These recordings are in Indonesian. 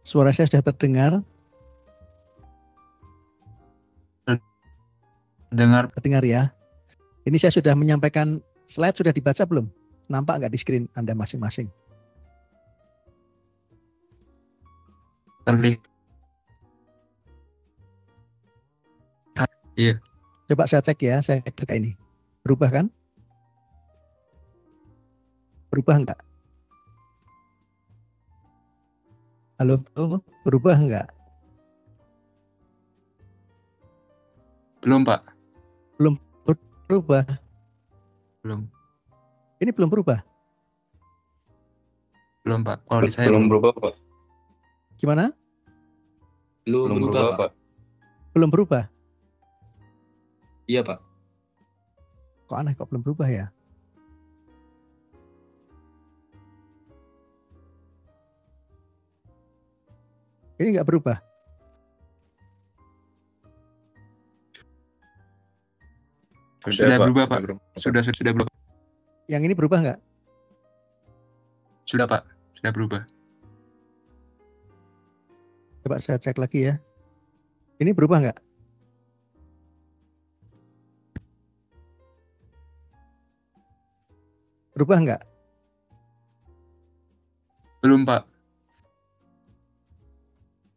Suara saya sudah terdengar? Terdengar ya. Ini saya sudah menyampaikan slide, sudah dibaca belum? Nampak nggak di screen Anda masing-masing? Terlihat. Iya. Coba saya cek ya, saya cek ini. Berubah kan? Berubah nggak? Halo, berubah nggak? Belum, Pak. Belum berubah. Belum. Ini belum berubah. Belum, Pak. Kalau di saya belum berubah, Pak. Gimana? Belum berubah, Pak. Belum berubah. Iya, Pak. Kok aneh, kok belum berubah ya? Ini nggak berubah. Sudah berubah, Pak. Sudah berubah. Yang ini berubah nggak? Sudah, Pak. Sudah berubah. Coba saya cek lagi ya. Ini berubah nggak? Berubah nggak? Belum, Pak.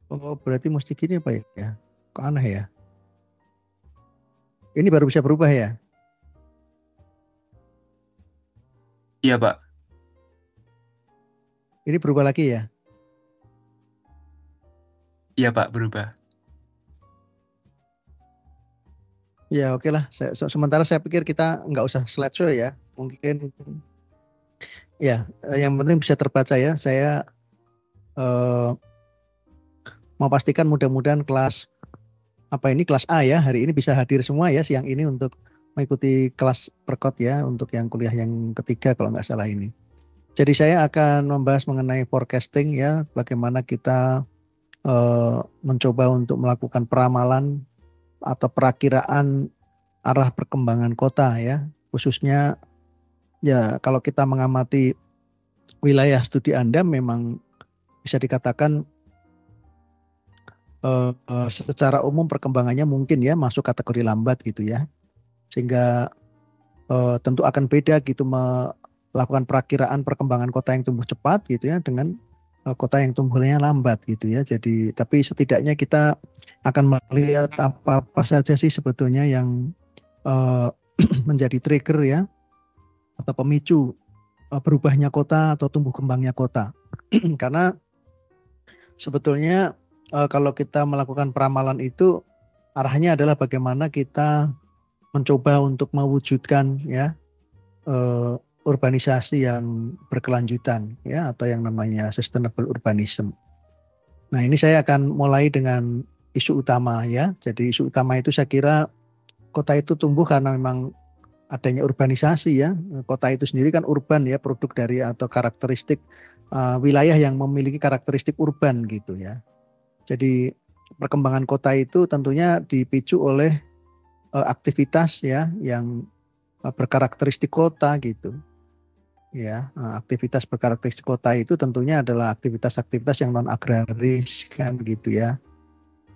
Oh, berarti mesti gini apa ya? Kok aneh ya? Ini baru bisa berubah ya? Iya, Pak. Ini berubah lagi ya? Iya, Pak, berubah. Ya oke lah. Sementara saya pikir kita nggak usah slideshow ya. Mungkin ya yang penting bisa terbaca ya. Saya mau pastikan mudah-mudahan kelas A ya, hari ini bisa hadir semua ya siang ini untuk mengikuti kelas perkot ya, untuk yang kuliah yang ketiga kalau nggak salah ini. Jadi saya akan membahas mengenai forecasting ya, bagaimana kita mencoba untuk melakukan peramalan atau perakiraan arah perkembangan kota ya, khususnya ya kalau kita mengamati wilayah studi Anda memang bisa dikatakan secara umum perkembangannya mungkin ya masuk kategori lambat gitu ya, sehingga tentu akan beda gitu melakukan perakiraan perkembangan kota yang tumbuh cepat gitu ya dengan kota yang tumbuhnya lambat gitu ya. Jadi tapi setidaknya kita akan melihat apa saja sih sebetulnya yang menjadi trigger ya atau pemicu berubahnya kota atau tumbuh kembangnya kota. Karena sebetulnya kalau kita melakukan peramalan itu arahnya adalah bagaimana kita mencoba untuk mewujudkan ya urbanisasi yang berkelanjutan ya, atau yang namanya sustainable urbanism. Nah, ini saya akan mulai dengan isu utama ya. Jadi isu utama itu saya kira kota itu tumbuh karena memang adanya urbanisasi ya. Kota itu sendiri kan urban ya, produk dari atau karakteristik wilayah yang memiliki karakteristik urban gitu ya. Jadi perkembangan kota itu tentunya dipicu oleh aktivitas ya yang berkarakteristik kota gitu. Ya, aktivitas berkarakteristik kota itu tentunya adalah aktivitas-aktivitas yang non agraris kan gitu ya.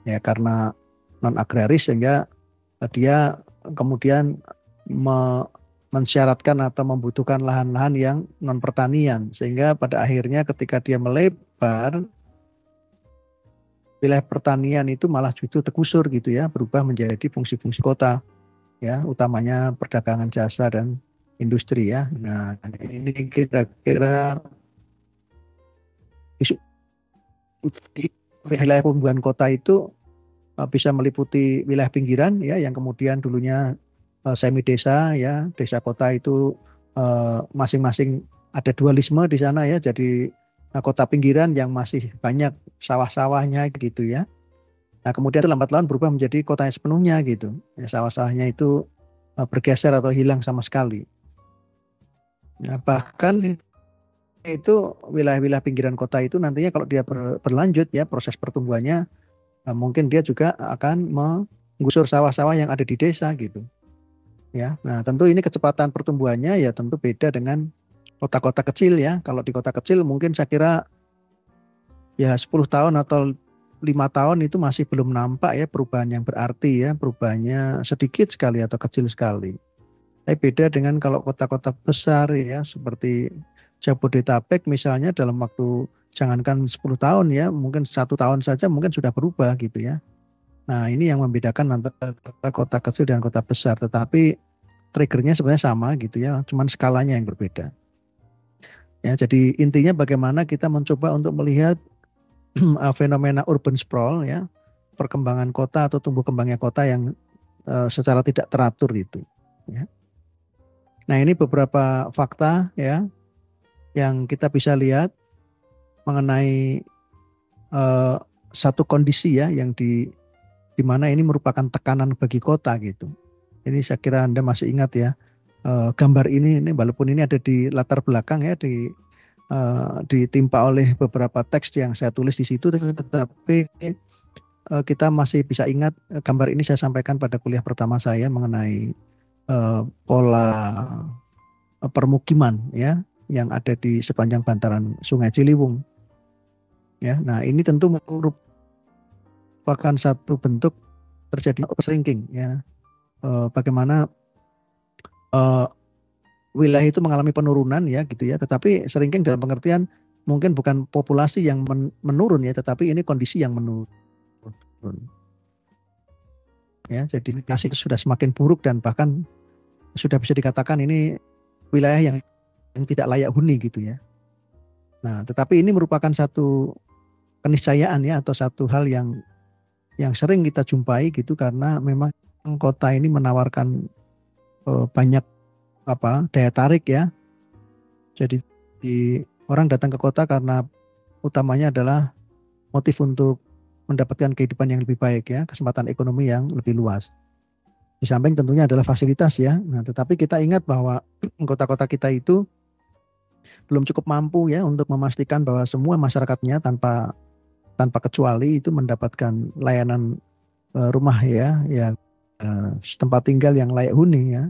Ya karena non agraris sehingga dia kemudian mensyaratkan atau membutuhkan lahan-lahan yang non pertanian, sehingga pada akhirnya ketika dia melebar wilayah pertanian itu malah justru tergusur gitu ya, berubah menjadi fungsi-fungsi kota ya, utamanya perdagangan jasa dan industri ya. Nah, ini kira-kira isu di wilayah pembuangan kota itu bisa meliputi wilayah pinggiran ya, yang kemudian dulunya semi desa ya, desa kota itu masing-masing ada dualisme di sana ya. Jadi kota pinggiran yang masih banyak sawah-sawahnya gitu ya. Nah kemudian itu lambat laun berubah menjadi kota yang sepenuhnya gitu. Ya, sawah-sawahnya itu bergeser atau hilang sama sekali. Nah, bahkan itu wilayah-wilayah pinggiran kota itu nantinya kalau dia berlanjut ya proses pertumbuhannya, mungkin dia juga akan menggusur sawah-sawah yang ada di desa gitu. Ya, nah tentu ini kecepatan pertumbuhannya ya tentu beda dengan kota-kota kecil ya. Kalau di kota kecil mungkin saya kira ya 10 tahun atau 5 tahun itu masih belum nampak ya perubahan yang berarti ya, perubahannya sedikit sekali atau kecil sekali. Tapi beda dengan kalau kota-kota besar ya seperti Jabodetabek misalnya, dalam waktu jangankan 10 tahun ya, mungkin 1 tahun saja mungkin sudah berubah gitu ya. Nah ini yang membedakan antara kota kecil dan kota besar, tetapi triggernya sebenarnya sama gitu ya, cuman skalanya yang berbeda. Ya, jadi intinya bagaimana kita mencoba untuk melihat fenomena urban sprawl ya, perkembangan kota atau tumbuh kembangnya kota yang secara tidak teratur itu. Ya. Nah ini beberapa fakta ya yang kita bisa lihat mengenai satu kondisi ya yang di mana ini merupakan tekanan bagi kota gitu. Ini saya kira Anda masih ingat ya, gambar ini walaupun ini ada di latar belakang ya, ditimpa oleh beberapa teks yang saya tulis di situ, tetapi kita masih bisa ingat gambar ini saya sampaikan pada kuliah pertama saya mengenai pola permukiman ya yang ada di sepanjang bantaran Sungai Ciliwung. Ya, nah ini tentu merupakan satu bentuk terjadi overshrinking ya. Bagaimana wilayah itu mengalami penurunan ya gitu ya, tetapi shrinking dalam pengertian mungkin bukan populasi yang menurun ya, tetapi ini kondisi yang menurun ya. Jadi kasih sudah semakin buruk dan bahkan sudah bisa dikatakan ini wilayah yang tidak layak huni gitu ya. Nah tetapi ini merupakan satu keniscayaan ya, atau satu hal yang sering kita jumpai gitu, karena memang kota ini menawarkan banyak daya tarik ya. Jadi orang datang ke kota karena utamanya adalah motif untuk mendapatkan kehidupan yang lebih baik ya, kesempatan ekonomi yang lebih luas. Di samping tentunya adalah fasilitas ya. Nah, tetapi kita ingat bahwa kota-kota kita itu belum cukup mampu ya untuk memastikan bahwa semua masyarakatnya tanpa kecuali itu mendapatkan layanan rumah ya, yang tempat tinggal yang layak huni ya.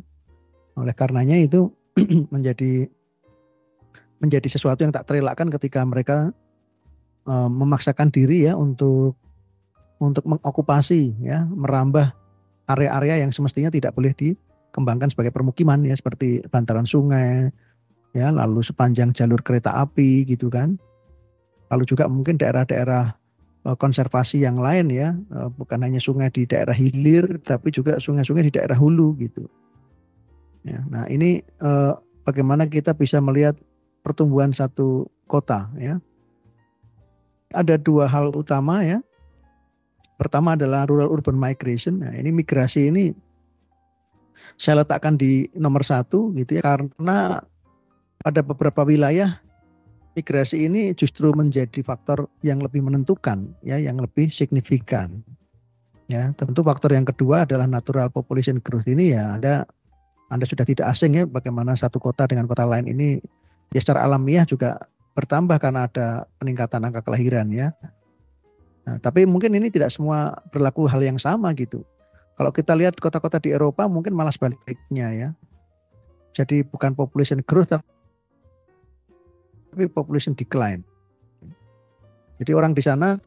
Oleh karenanya itu menjadi sesuatu yang tak terelakkan ketika mereka memaksakan diri ya untuk mengokupasi ya, merambah area-area yang semestinya tidak boleh dikembangkan sebagai permukiman ya, seperti bantaran sungai ya, lalu sepanjang jalur kereta api gitu kan. Lalu juga mungkin daerah-daerah konservasi yang lain ya, bukan hanya sungai di daerah hilir tapi juga sungai-sungai di daerah hulu gitu ya. Nah ini bagaimana kita bisa melihat pertumbuhan satu kota ya. Ada dua hal utama ya. Pertama adalah rural urban migration. Nah ini migrasi ini saya letakkan di nomor 1 gitu ya, karena pada beberapa wilayah migrasi ini justru menjadi faktor yang lebih menentukan ya, yang lebih signifikan ya. Tentu faktor yang kedua adalah natural population growth. Ini ya Anda sudah tidak asing ya, bagaimana satu kota dengan kota lain ini ya secara alamiah juga bertambah karena ada peningkatan angka kelahiran ya. Nah, tapi mungkin ini tidak semua berlaku hal yang sama gitu. Kalau kita lihat kota-kota di Eropa mungkin malah sebaliknya ya. Jadi bukan population growth tapi population decline. Jadi orang di sana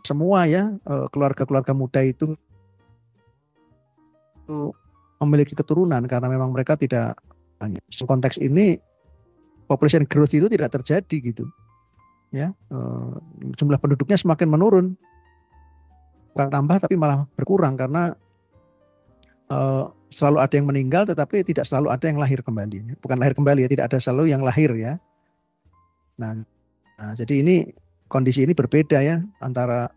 semua ya, keluarga-keluarga muda itu memiliki keturunan karena memang mereka tidak, konteks ini population growth itu tidak terjadi gitu ya. Jumlah penduduknya semakin menurun, bukan tambah tapi malah berkurang karena selalu ada yang meninggal tetapi tidak selalu ada yang lahir kembali. Bukan lahir kembali ya, tidak ada selalu yang lahir ya. Nah jadi ini kondisi ini berbeda ya antara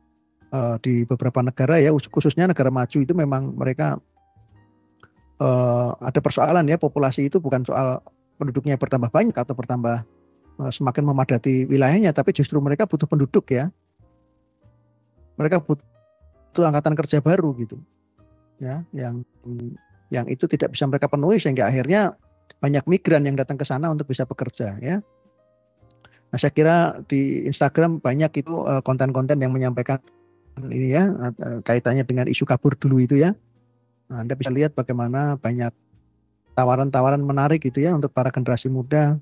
di beberapa negara ya, khususnya negara maju itu memang mereka ada persoalan ya, populasi itu bukan soal penduduknya bertambah banyak atau bertambah semakin memadati wilayahnya, tapi justru mereka butuh penduduk ya. Mereka butuh angkatan kerja baru gitu ya, yang itu tidak bisa mereka penuhi sehingga akhirnya banyak migran yang datang ke sana untuk bisa bekerja ya. Nah saya kira di Instagram banyak itu konten-konten yang menyampaikan ini ya, kaitannya dengan isu kabur dulu itu ya. Nah, Anda bisa lihat bagaimana banyak tawaran-tawaran menarik gitu ya untuk para generasi muda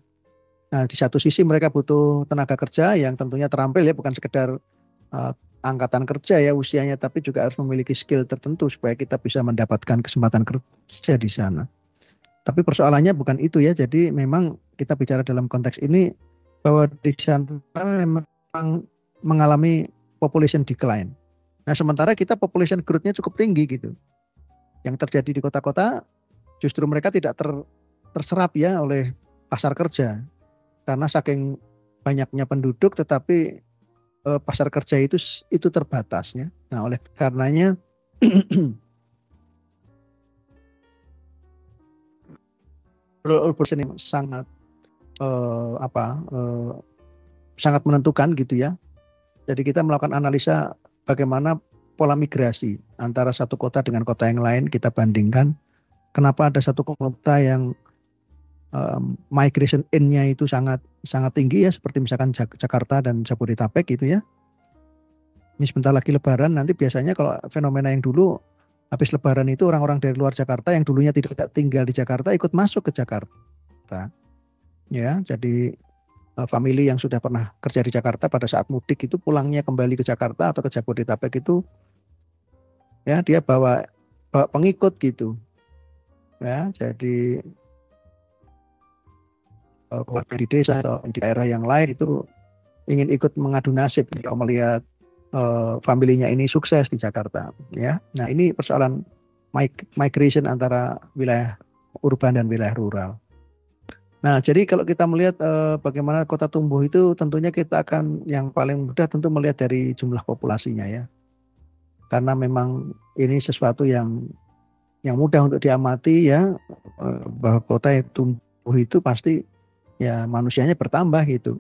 Nah, di satu sisi mereka butuh tenaga kerja yang tentunya terampil ya, bukan sekedar angkatan kerja ya usianya, tapi juga harus memiliki skill tertentu supaya kita bisa mendapatkan kesempatan kerja di sana. Tapi persoalannya bukan itu ya, jadi memang kita bicara dalam konteks ini bahwa di sana memang mengalami population decline. Nah, sementara kita population growth-nya cukup tinggi gitu. Yang terjadi di kota-kota justru mereka tidak terserap ya oleh pasar kerja. Karena saking banyaknya penduduk tetapi pasar kerja itu terbatas ya. Nah, oleh karenanya urban sangat sangat menentukan gitu ya. Jadi kita melakukan analisa bagaimana pola migrasi antara satu kota dengan kota yang lain, kita bandingkan kenapa ada satu kota yang migration in-nya itu sangat tinggi ya, seperti misalkan Jakarta dan Jabodetabek gitu ya. Ini sebentar lagi Lebaran, nanti biasanya kalau fenomena yang dulu habis Lebaran itu orang-orang dari luar Jakarta yang dulunya tidak tinggal di Jakarta ikut masuk ke Jakarta. Ya, jadi family yang sudah pernah kerja di Jakarta pada saat mudik itu pulangnya kembali ke Jakarta atau ke Jabodetabek itu ya dia bawa pengikut gitu. Ya, jadi keluarga di desa atau di daerah yang lain itu ingin ikut mengadu nasib kalau melihat familinya ini sukses di Jakarta ya. Nah, ini persoalan migration antara wilayah urban dan wilayah rural. Nah, jadi kalau kita melihat bagaimana kota tumbuh itu tentunya kita akan yang paling mudah tentu melihat dari jumlah populasinya ya. Karena memang ini sesuatu yang mudah untuk diamati ya, bahwa kota yang tumbuh itu pasti ya manusianya bertambah gitu.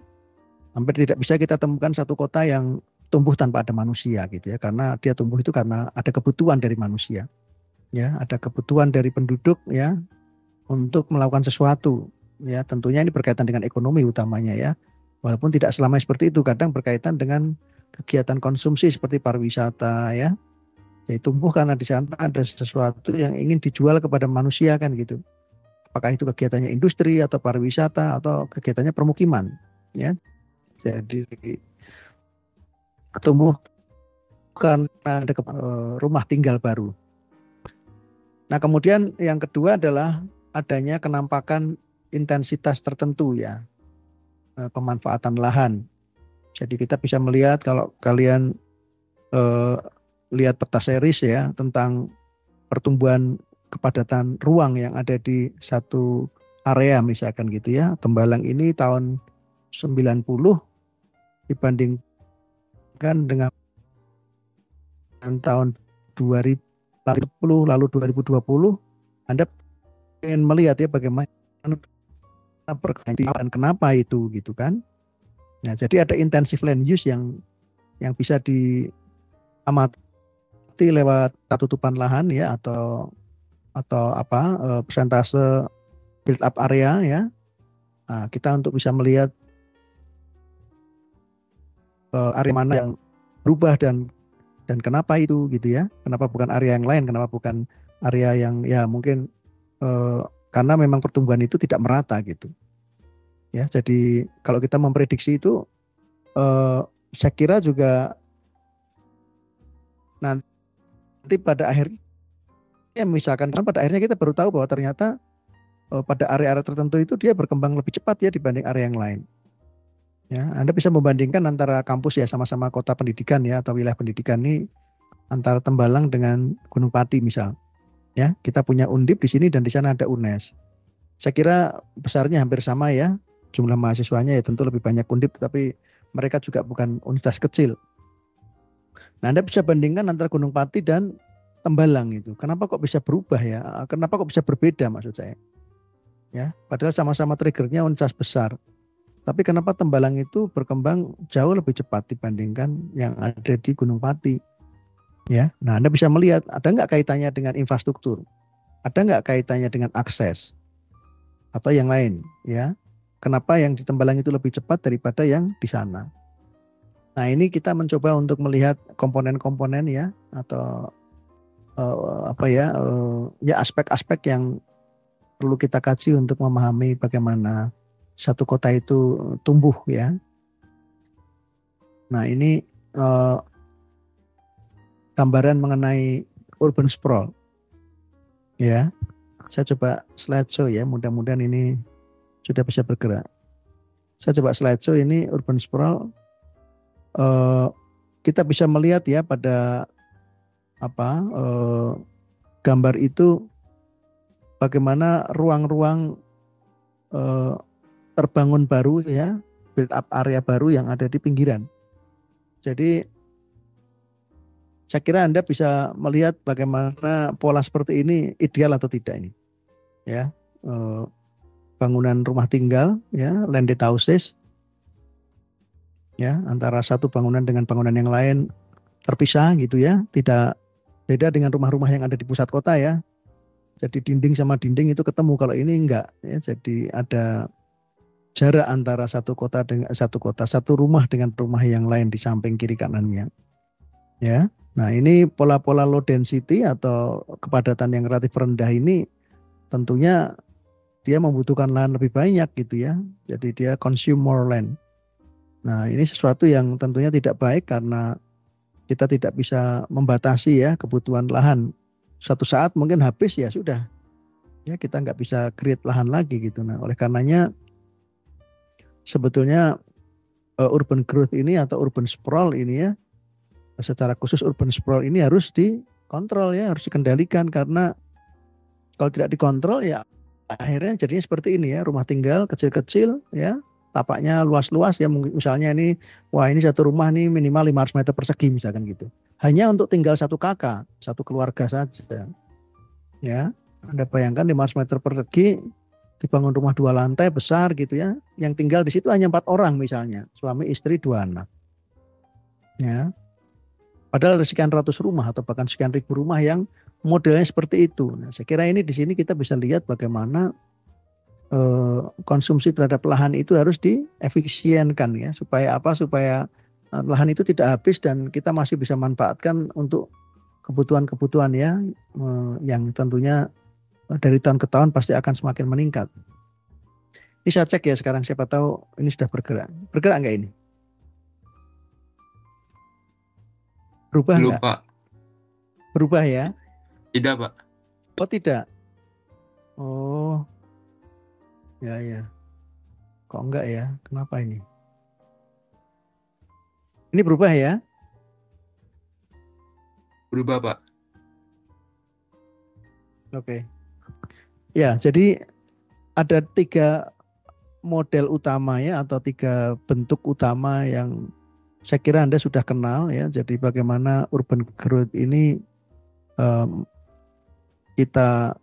Hampir tidak bisa kita temukan satu kota yang tumbuh tanpa ada manusia gitu ya, karena dia tumbuh itu karena ada kebutuhan dari manusia. Ya, ada kebutuhan dari penduduk ya untuk melakukan sesuatu. Ya, tentunya ini berkaitan dengan ekonomi utamanya ya. Walaupun tidak selamanya seperti itu, kadang berkaitan dengan kegiatan konsumsi seperti pariwisata ya. Jadi tumbuh karena di sana ada sesuatu yang ingin dijual kepada manusia kan gitu. Apakah itu kegiatannya industri atau pariwisata atau kegiatannya permukiman ya. Jadi tumbuh karena ada rumah tinggal baru. Nah, kemudian yang kedua adalah adanya kenampakan intensitas tertentu ya, pemanfaatan lahan. Jadi kita bisa melihat kalau kalian lihat peta series ya tentang pertumbuhan kepadatan ruang yang ada di satu area misalkan gitu ya. Tembalang ini tahun 90 dibandingkan dengan tahun 2010 lalu 2020, Anda ingin melihat ya bagaimana perkembangan kenapa itu gitu kan. Nah, jadi ada intensive land use yang bisa diamati lewat tutupan lahan ya atau persentase build up area ya. Nah, kita untuk bisa melihat area mana yang berubah dan kenapa itu gitu ya. Kenapa bukan area yang lain, kenapa bukan area yang ya mungkin karena memang pertumbuhan itu tidak merata gitu. Ya, jadi kalau kita memprediksi itu saya kira juga nanti pada akhirnya misalkan kan pada akhirnya kita baru tahu bahwa ternyata pada area-area tertentu itu dia berkembang lebih cepat ya dibanding area yang lain. Ya, Anda bisa membandingkan antara kampus ya sama-sama kota pendidikan ya atau wilayah pendidikan ini antara Tembalang dengan Gunung Pati misal. Ya, kita punya Undip di sini dan di sana ada UNES. Saya kira besarnya hampir sama ya. Jumlah mahasiswanya ya tentu lebih banyak Undip, tapi mereka juga bukan universitas kecil. Nah, Anda bisa bandingkan antara Gunung Pati dan Tembalang itu. Kenapa kok bisa berubah ya? Kenapa kok bisa berbeda maksud saya? Ya, padahal sama-sama triggernya universitas besar. Tapi kenapa Tembalang itu berkembang jauh lebih cepat dibandingkan yang ada di Gunung Pati? Ya, nah Anda bisa melihat ada nggak kaitannya dengan infrastruktur, ada nggak kaitannya dengan akses atau yang lain? Ya, kenapa yang di Tembalang itu lebih cepat daripada yang di sana? Nah, ini kita mencoba untuk melihat komponen-komponen ya atau ya aspek-aspek yang perlu kita kaji untuk memahami bagaimana satu kota itu tumbuh ya. Nah ini gambaran mengenai urban sprawl ya. Saya coba slideshow ya, mudah-mudahan ini sudah bisa bergerak. Saya coba slideshow ini urban sprawl. Kita bisa melihat ya pada gambar itu bagaimana ruang-ruang terbangun baru ya, build up area baru yang ada di pinggiran. Jadi saya kira Anda bisa melihat bagaimana pola seperti ini ideal atau tidak ini. Ya, bangunan rumah tinggal ya, landed houses. Ya, antara satu bangunan dengan bangunan yang lain terpisah gitu ya, tidak beda dengan rumah-rumah yang ada di pusat kota ya. Jadi dinding sama dinding itu ketemu, kalau ini enggak ya. Jadi ada jarak antara satu rumah dengan rumah yang lain di samping kiri kanannya. Ya. Nah, ini pola-pola low density atau kepadatan yang relatif rendah ini tentunya dia membutuhkan lahan lebih banyak gitu ya. Jadi dia consume more land. Nah, ini sesuatu yang tentunya tidak baik karena kita tidak bisa membatasi ya kebutuhan lahan. Suatu saat mungkin habis ya sudah. Ya, kita nggak bisa create lahan lagi gitu. Nah, oleh karenanya sebetulnya urban growth ini atau urban sprawl ini ya, secara khusus urban sprawl ini harus dikontrol ya, harus dikendalikan, karena kalau tidak dikontrol ya akhirnya jadinya seperti ini ya, rumah tinggal kecil-kecil ya, tapaknya luas-luas ya, misalnya ini, wah ini satu rumah nih minimal 500 meter persegi misalkan gitu. Hanya untuk tinggal satu kakak, satu keluarga saja. Ya, Anda bayangkan 500 meter persegi dibangun rumah 2 lantai besar gitu ya, yang tinggal di situ hanya 4 orang misalnya, suami, istri, 2 anak. Ya. Padahal ada sekian ratus rumah atau bahkan sekian ribu rumah yang modelnya seperti itu. Nah, saya kira ini di sini kita bisa lihat bagaimana konsumsi terhadap lahan itu harus diefisienkan ya, supaya apa? Supaya lahan itu tidak habis dan kita masih bisa manfaatkan untuk kebutuhan-kebutuhan ya, yang tentunya dari tahun ke tahun pasti akan semakin meningkat. Ini saya cek ya sekarang, siapa tahu ini sudah bergerak. Bergerak nggak ini? Berubah Belum, enggak? Pak. Berubah ya? Tidak, Pak. Oh tidak. Oh. Ya. Kok enggak ya? Kenapa ini? Ini berubah ya? Berubah, Pak. Oke. Ya, jadi ada 3 model utama ya, atau 3 bentuk utama yang saya kira Anda sudah kenal ya. Jadi bagaimana urban growth ini kita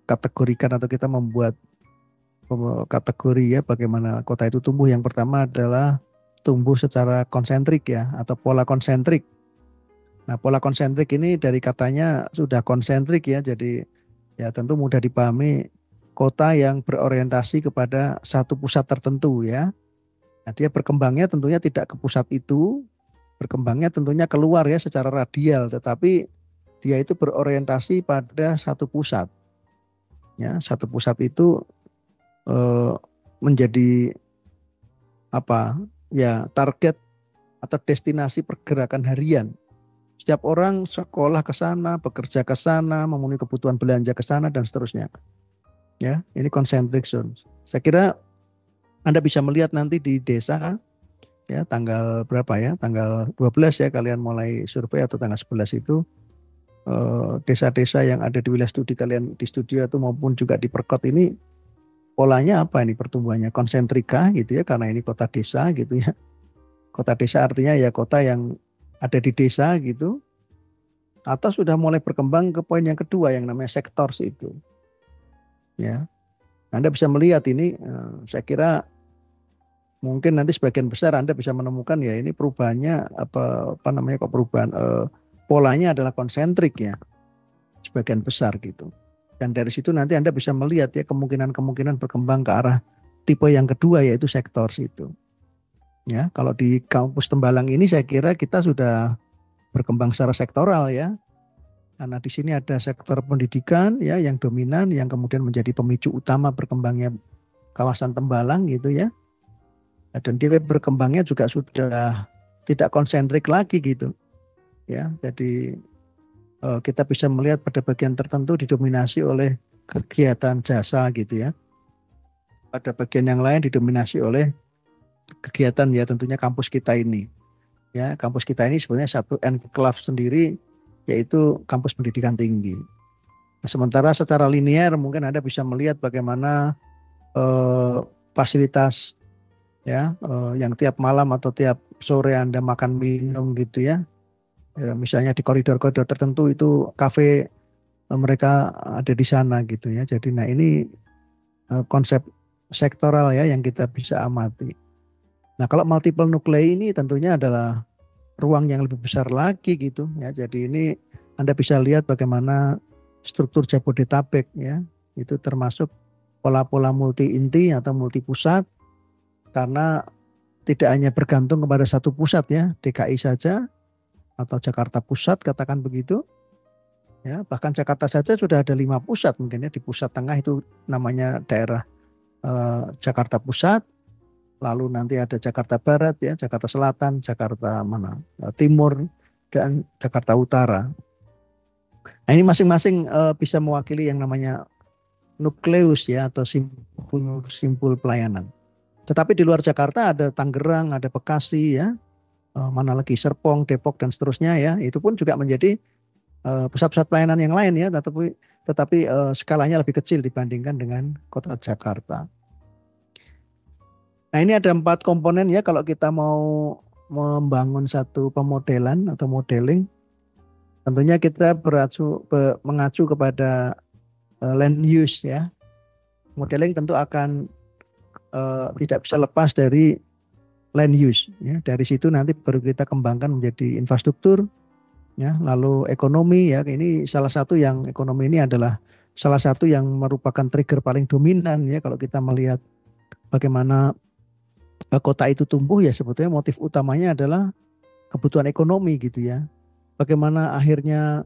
kategorikan atau kita membuat kategori ya, bagaimana kota itu tumbuh. Yang pertama adalah tumbuh secara konsentrik ya, atau pola konsentrik. Nah, pola konsentrik ini dari katanya sudah konsentrik ya, jadi ya tentu mudah dipahami, kota yang berorientasi kepada satu pusat tertentu ya. Nah, dia berkembangnya tentunya tidak ke pusat itu, berkembangnya tentunya keluar ya secara radial, tetapi dia itu berorientasi pada satu pusat. Ya, satu pusat itu menjadi apa? Ya, target atau destinasi pergerakan harian. Setiap orang sekolah ke sana, bekerja ke sana, memenuhi kebutuhan belanja ke sana dan seterusnya. Ya, ini concentric zones. Saya kira Anda bisa melihat nanti di desa ya, tanggal berapa ya? Tanggal 12 ya kalian mulai survei, atau tanggal 11 itu desa-desa yang ada di wilayah studi kalian di studio itu maupun juga di Perkot ini polanya apa ini pertumbuhannya? Konsentrika gitu ya, karena ini kota desa gitu ya. Kota desa artinya ya kota yang ada di desa gitu, atau sudah mulai berkembang ke poin yang kedua yang namanya sektors itu. Ya. Anda bisa melihat ini, saya kira mungkin nanti sebagian besar Anda bisa menemukan ya ini perubahannya perubahan polanya adalah konsentrik ya, sebagian besar gitu. Dan dari situ nanti Anda bisa melihat ya kemungkinan berkembang ke arah tipe yang kedua, yaitu sektors itu. Ya, kalau di kampus Tembalang ini saya kira kita sudah berkembang secara sektoral ya. Karena di sini ada sektor pendidikan ya yang dominan, yang kemudian menjadi pemicu utama berkembangnya kawasan Tembalang gitu ya. Dan dia berkembangnya juga sudah tidak konsentrik lagi gitu ya. Jadi kita bisa melihat pada bagian tertentu didominasi oleh kegiatan jasa gitu ya. Pada bagian yang lain didominasi oleh kegiatan ya tentunya kampus kita ini. Ya, kampus kita ini sebenarnya satu enklave sendiri, yaitu kampus pendidikan tinggi. Nah, sementara secara linear mungkin Anda bisa melihat bagaimana fasilitas ya yang tiap malam atau tiap sore Anda makan minum gitu ya. Misalnya di koridor-koridor tertentu itu kafe mereka ada di sana gitu ya. Jadi nah ini konsep sektoral ya yang kita bisa amati. Nah, kalau multiple nuklei ini tentunya adalah ruang yang lebih besar lagi gitu ya. Jadi ini Anda bisa lihat bagaimana struktur Jabodetabek ya. Itu termasuk pola-pola multi inti atau multi pusat, karena tidak hanya bergantung kepada satu pusat ya, DKI saja atau Jakarta Pusat katakan begitu. Ya, bahkan Jakarta saja sudah ada 5 pusat mungkin ya. Di pusat tengah itu namanya daerah Jakarta Pusat. Lalu nanti ada Jakarta Barat ya, Jakarta Selatan, Jakarta Timur, dan Jakarta Utara. Nah, ini masing-masing bisa mewakili yang namanya nukleus ya atau simpul pelayanan. Tetapi di luar Jakarta ada Tangerang, ada Bekasi ya, mana lagi Serpong, Depok dan seterusnya ya. Itu pun juga menjadi pusat-pusat pelayanan yang lain ya, tetapi skalanya lebih kecil dibandingkan dengan kota Jakarta. Nah, ini ada 4 komponen ya kalau kita mau membangun satu pemodelan atau modeling. Tentunya kita mengacu kepada land use ya. Modeling tentu akan tidak bisa lepas dari land use ya. Dari situ nanti baru kita kembangkan menjadi infrastruktur ya, lalu ekonomi ya. Ini salah satu yang ekonomi ini adalah salah satu yang merupakan trigger paling dominan ya kalau kita melihat bagaimana kota itu tumbuh ya, sebetulnya motif utamanya adalah kebutuhan ekonomi gitu ya. Bagaimana akhirnya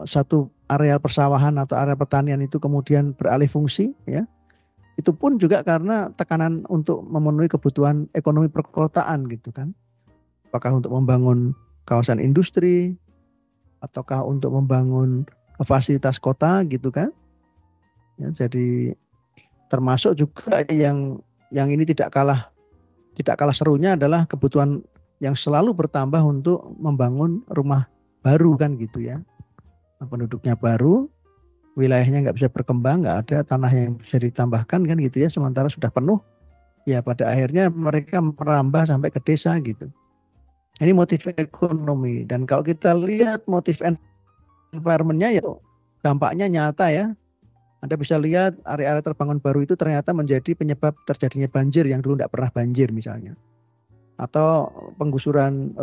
satu areal persawahan atau area pertanian itu kemudian beralih fungsi ya. Itu pun juga karena tekanan untuk memenuhi kebutuhan ekonomi perkotaan gitu kan. Apakah untuk membangun kawasan industri ataukah untuk membangun fasilitas kota gitu kan. Ya, jadi termasuk juga yang ini tidak kalah serunya adalah kebutuhan yang selalu bertambah untuk membangun rumah baru kan gitu ya. Penduduknya baru, wilayahnya nggak bisa berkembang, nggak ada tanah yang bisa ditambahkan kan gitu ya, sementara sudah penuh ya, pada akhirnya mereka merambah sampai ke desa gitu. Ini motif ekonomi, dan kalau kita lihat motif environment-nya ya dampaknya nyata ya. Anda bisa lihat area-area terbangun baru itu ternyata menjadi penyebab terjadinya banjir yang dulu tidak pernah banjir misalnya. Atau penggusuran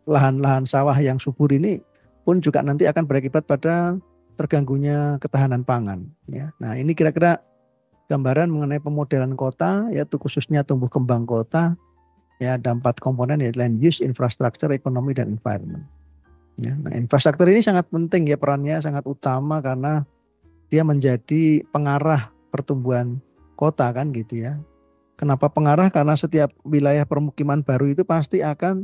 lahan-lahan sawah yang subur ini pun juga nanti akan berakibat pada terganggunya ketahanan pangan. Ya. Nah, ini kira-kira gambaran mengenai pemodelan kota, yaitu khususnya tumbuh kembang kota. Ya, ada 4 komponen yaitu land use, infrastruktur, ekonomi, dan environment. Ya, nah, infrastruktur ini sangat penting ya, perannya sangat utama karena dia menjadi pengarah pertumbuhan kota kan gitu ya. Kenapa pengarah? Karena setiap wilayah permukiman baru itu pasti akan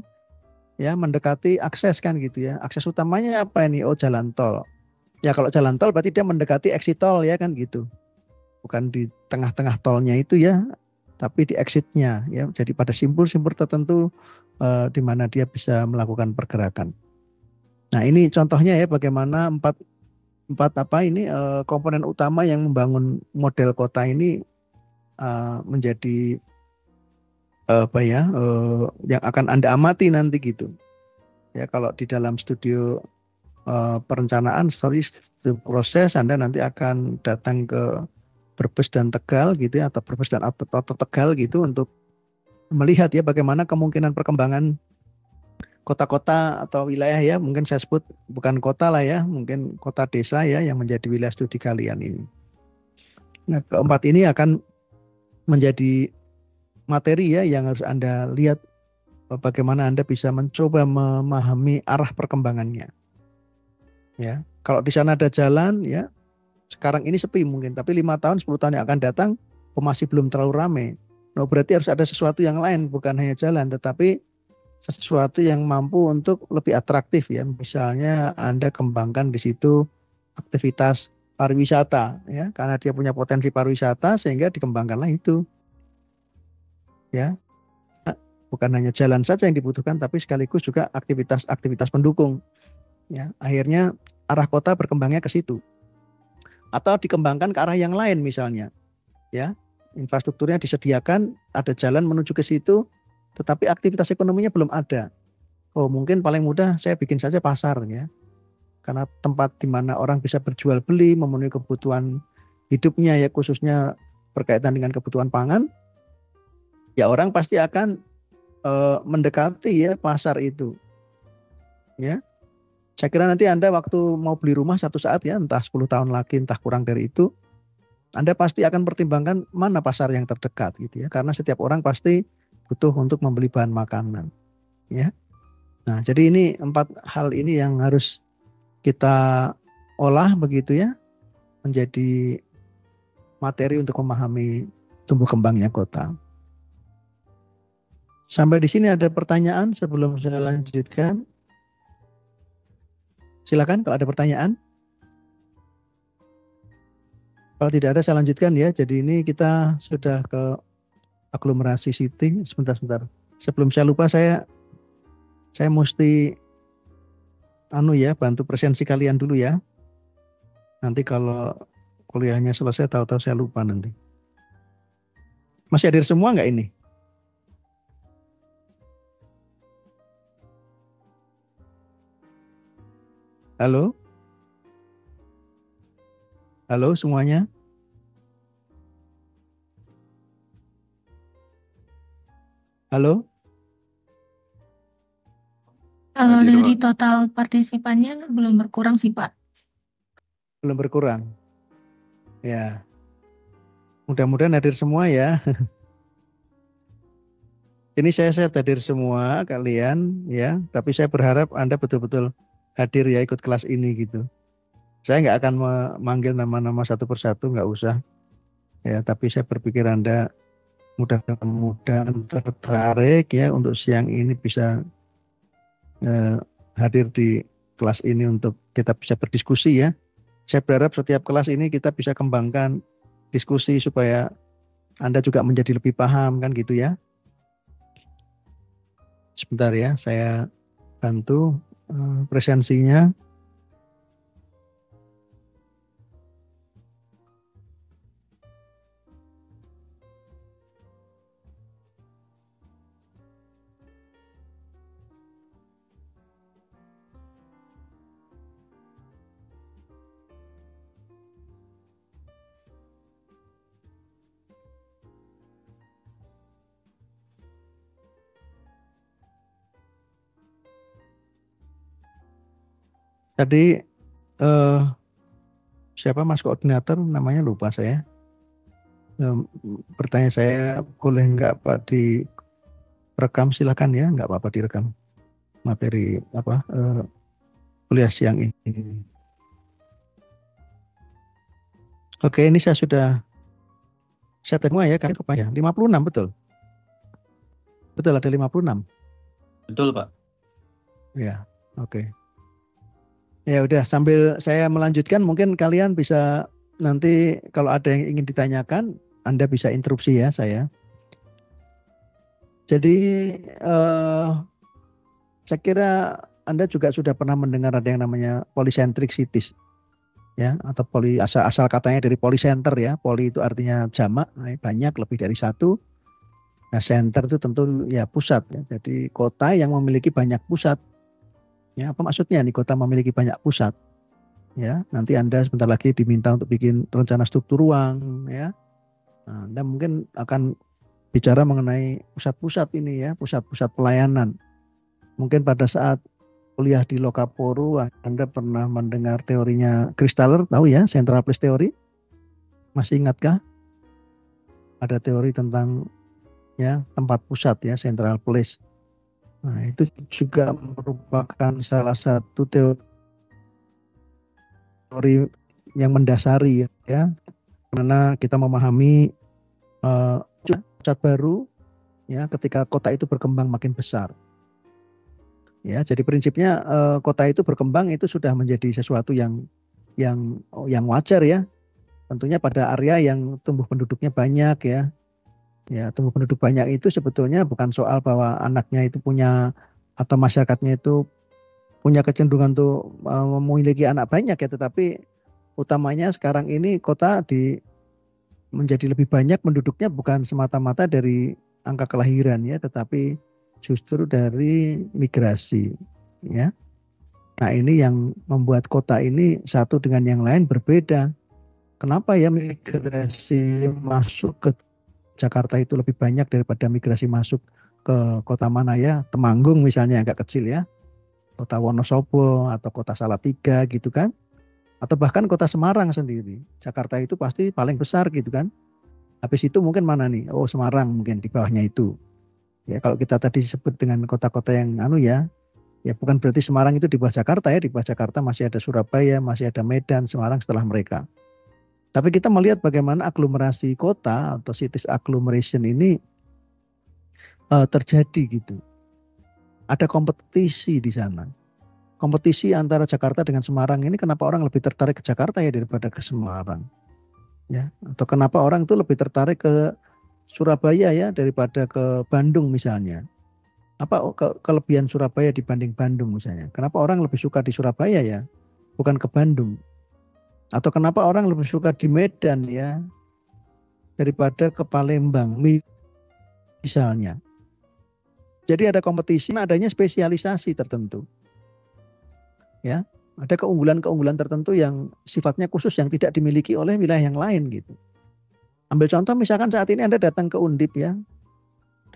ya mendekati akses kan gitu ya. Akses utamanya apa ini? Oh, jalan tol. Ya kalau jalan tol berarti dia mendekati exit tol ya kan gitu. Bukan di tengah-tengah tolnya itu ya, tapi di exitnya ya. Jadi pada simpul-simpul tertentu di mana dia bisa melakukan pergerakan. Nah, ini contohnya ya bagaimana empat komponen utama yang membangun model kota ini menjadi yang akan Anda amati nanti gitu. Ya kalau di dalam studio perencanaan studio proses Anda nanti akan datang ke Brebes dan Tegal gitu ya, atau Brebes dan atau Tegal gitu untuk melihat ya bagaimana kemungkinan perkembangan kota-kota atau wilayah ya, mungkin saya sebut bukan kota lah ya, mungkin kota desa ya yang menjadi wilayah studi kalian ini. Nah, keempat ini akan menjadi materi ya yang harus Anda lihat bagaimana Anda bisa mencoba memahami arah perkembangannya. Ya, kalau di sana ada jalan ya, sekarang ini sepi mungkin, tapi 5 tahun 10 tahun yang akan datang masih belum terlalu ramai. Nah, berarti harus ada sesuatu yang lain, bukan hanya jalan, tetapi sesuatu yang mampu untuk lebih atraktif ya. Misalnya Anda kembangkan di situ aktivitas pariwisata ya, karena dia punya potensi pariwisata sehingga dikembangkanlah itu. Ya. Bukan hanya jalan saja yang dibutuhkan, tapi sekaligus juga aktivitas-aktivitas pendukung. Ya, akhirnya arah kota berkembangnya ke situ. Atau dikembangkan ke arah yang lain misalnya. Ya, infrastrukturnya disediakan, ada jalan menuju ke situ, tetapi aktivitas ekonominya belum ada. Oh, mungkin paling mudah saya bikin saja pasar ya. Karena tempat di mana orang bisa berjual beli, memenuhi kebutuhan hidupnya ya, khususnya berkaitan dengan kebutuhan pangan. Ya, orang pasti akan mendekati ya pasar itu. Ya. Saya kira nanti Anda waktu mau beli rumah satu saat ya, entah 10 tahun lagi, entah kurang dari itu, Anda pasti akan pertimbangkan mana pasar yang terdekat gitu ya. Karena setiap orang pasti butuh untuk membeli bahan makanan. Ya. Nah, jadi ini 4 hal ini yang harus kita olah begitu ya, menjadi materi untuk memahami tumbuh kembangnya kota. Sampai di sini ada pertanyaan sebelum saya lanjutkan? Silakan kalau ada pertanyaan. Kalau tidak ada saya lanjutkan ya. Jadi ini kita sudah ke aglomerasi city. Sebentar. Sebelum saya lupa saya mesti bantu presensi kalian dulu ya. Nanti kalau kuliahnya selesai tahu-tahu saya lupa nanti. Masih hadir semua nggak ini? Halo? Halo semuanya? Halo? Kalau dari total partisipannya belum berkurang sih Pak. Belum berkurang? Ya. Mudah-mudahan hadir semua ya. Ini saya hadir semua kalian ya. Tapi saya berharap Anda betul-betul hadir ya, ikut kelas ini gitu. Saya nggak akan memanggil nama-nama satu persatu, nggak usah ya, tapi saya berpikir Anda mudah-mudahan tertarik ya untuk siang ini bisa hadir di kelas ini untuk kita bisa berdiskusi ya. Saya berharap setiap kelas ini kita bisa kembangkan diskusi supaya Anda juga menjadi lebih paham kan gitu ya. Sebentar ya, saya bantu presensinya. Tadi siapa Mas Koordinator namanya lupa saya. Bertanya saya boleh nggak Pak direkam, silakan ya, nggak apa-apa direkam materi kuliah siang ini. Oke, ini saya sudah semua ya, kan ya 56 betul. Betul ada 56. Betul Pak. Ya, oke. Ya udah, sambil saya melanjutkan mungkin kalian bisa nanti kalau ada yang ingin ditanyakan Anda bisa interupsi ya saya. Jadi saya kira Anda juga sudah pernah mendengar ada yang namanya polycentric cities ya, atau asal katanya dari polycenter ya. Poly itu artinya jamak, banyak, lebih dari satu. Nah, center itu tentu ya pusat ya. Jadi kota yang memiliki banyak pusat. Ya, apa maksudnya nih kota memiliki banyak pusat? Ya, nanti Anda sebentar lagi diminta untuk bikin rencana struktur ruang ya. Nah, Anda mungkin akan bicara mengenai pusat-pusat ini ya, pusat-pusat pelayanan. Mungkin pada saat kuliah di Lokaporu Anda pernah mendengar teorinya Kristaller, tahu ya, Central Place Theory? Masih ingatkah? Ada teori tentang ya tempat pusat ya, Central Place. Nah, itu juga merupakan salah satu teori yang mendasari ya, karena kita memahami pusat baru ya ketika kota itu berkembang makin besar. Ya, jadi prinsipnya kota itu berkembang itu sudah menjadi sesuatu yang wajar ya. Tentunya pada area yang tumbuh penduduknya banyak ya. Ya, tumbuh penduduk banyak itu sebetulnya bukan soal bahwa anaknya itu punya atau masyarakatnya itu punya kecenderungan untuk memiliki anak banyak ya, tetapi utamanya sekarang ini kota menjadi lebih banyak penduduknya bukan semata-mata dari angka kelahiran ya, tetapi justru dari migrasi ya. Nah, ini yang membuat kota ini satu dengan yang lain berbeda. Kenapa ya migrasi masuk ke Jakarta itu lebih banyak daripada migrasi masuk ke kota mana ya? Temanggung misalnya agak kecil ya. Kota Wonosobo atau kota Salatiga gitu kan. Atau bahkan kota Semarang sendiri. Jakarta itu pasti paling besar gitu kan. Habis itu mungkin mana nih? Oh, Semarang mungkin di bawahnya itu. Ya, kalau kita tadi sebut dengan kota-kota yang ya bukan berarti Semarang itu di bawah Jakarta ya. Di bawah Jakarta masih ada Surabaya, masih ada Medan, Semarang setelah mereka. Tapi kita melihat bagaimana aglomerasi kota atau cities agglomeration ini terjadi gitu. Ada kompetisi di sana. Kompetisi antara Jakarta dengan Semarang ini, kenapa orang lebih tertarik ke Jakarta ya daripada ke Semarang? Ya, atau kenapa orang itu lebih tertarik ke Surabaya ya daripada ke Bandung misalnya? Apa kelebihan Surabaya dibanding Bandung misalnya? Kenapa orang lebih suka di Surabaya ya, bukan ke Bandung? Atau kenapa orang lebih suka di Medan ya daripada ke Palembang misalnya? Jadi ada kompetisi, adanya spesialisasi tertentu. Ya, ada keunggulan-keunggulan tertentu yang sifatnya khusus yang tidak dimiliki oleh wilayah yang lain gitu. Ambil contoh misalkan saat ini Anda datang ke Undip ya.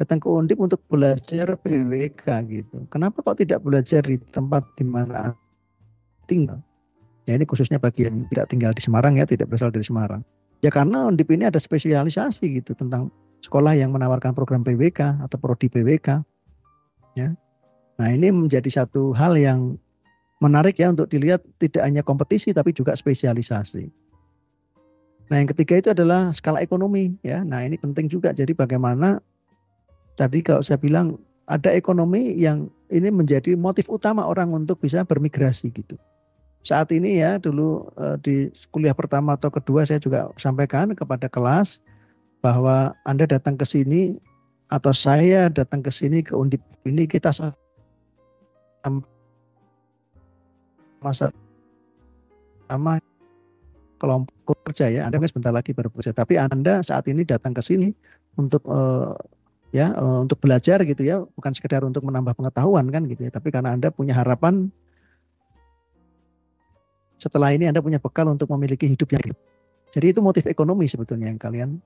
Datang ke Undip untuk belajar PWK gitu. Kenapa kok tidak belajar di tempat di mana tinggal? Ya, ini khususnya bagi yang tidak tinggal di Semarang ya, tidak berasal dari Semarang. Ya karena Undip ini ada spesialisasi gitu tentang sekolah yang menawarkan program PWK atau prodi PWK. Ya. Nah, ini menjadi satu hal yang menarik ya untuk dilihat, tidak hanya kompetisi tapi juga spesialisasi. Nah, yang ketiga itu adalah skala ekonomi ya. Nah, ini penting juga. Jadi bagaimana tadi kalau saya bilang ada ekonomi yang ini menjadi motif utama orang untuk bisa bermigrasi gitu. Saat ini ya dulu di kuliah pertama atau kedua saya juga sampaikan kepada kelas bahwa Anda datang ke sini atau saya datang ke sini ke Undip ini kita sama kelompok kerja ya. Anda sebentar lagi baru bekerja, tapi Anda saat ini datang ke sini untuk untuk belajar gitu ya, bukan sekedar untuk menambah pengetahuan kan gitu ya, tapi karena Anda punya harapan setelah ini Anda punya bekal untuk memiliki hidup yang hidup. Jadi itu motif ekonomi sebetulnya yang kalian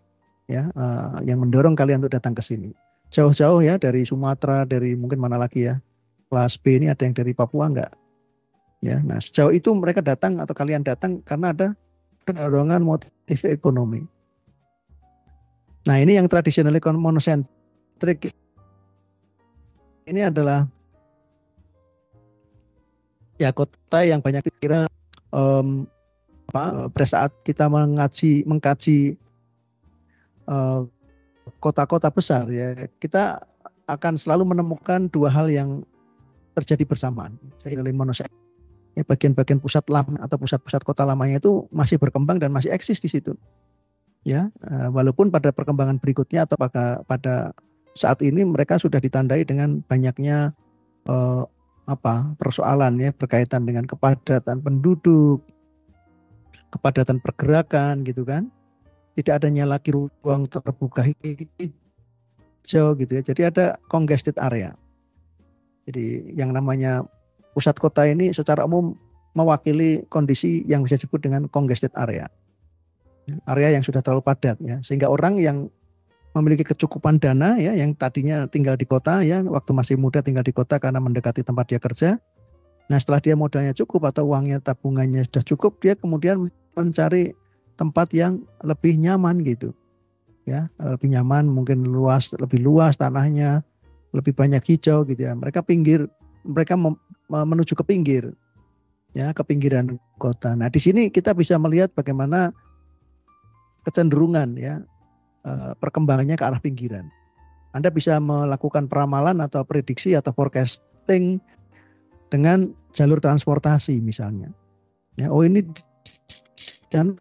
yang mendorong kalian untuk datang ke sini. Jauh-jauh ya dari Sumatera, dari mungkin mana lagi ya. Kelas B ini ada yang dari Papua enggak? Ya, nah sejauh itu mereka datang atau kalian datang karena ada dorongan motif ekonomi. Nah, ini yang tradisional monosentrik ini adalah ya kota yang banyak kira pada saat kita mengkaji kota-kota besar ya, kita akan selalu menemukan dua hal yang terjadi bersamaan. Jadi monosentrik ya, bagian-bagian pusat lama atau pusat-pusat kota lamanya itu masih berkembang dan masih eksis di situ. Ya, walaupun pada perkembangan berikutnya atau pada saat ini mereka sudah ditandai dengan banyaknya persoalan ya berkaitan dengan kepadatan penduduk, kepadatan pergerakan gitu kan. Tidak adanya lagi ruang terbuka hijau gitu ya. Jadi ada congested area. Jadi yang namanya pusat kota ini secara umum mewakili kondisi yang bisa disebut dengan congested area. Area yang sudah terlalu padat ya, sehingga orang yang memiliki kecukupan dana ya, yang tadinya tinggal di kota ya, waktu masih muda tinggal di kota karena mendekati tempat dia kerja. Nah, setelah dia modalnya cukup atau uangnya tabungannya sudah cukup, dia kemudian mencari tempat yang lebih nyaman gitu. Ya, lebih nyaman, mungkin lebih luas tanahnya, lebih banyak hijau gitu ya. Mereka menuju ke pinggir. Ya, ke pinggiran kota. Nah, di sini kita bisa melihat bagaimana kecenderungan ya perkembangannya ke arah pinggiran. Anda bisa melakukan peramalan atau prediksi atau forecasting dengan jalur transportasi misalnya. Ya, oh ini dan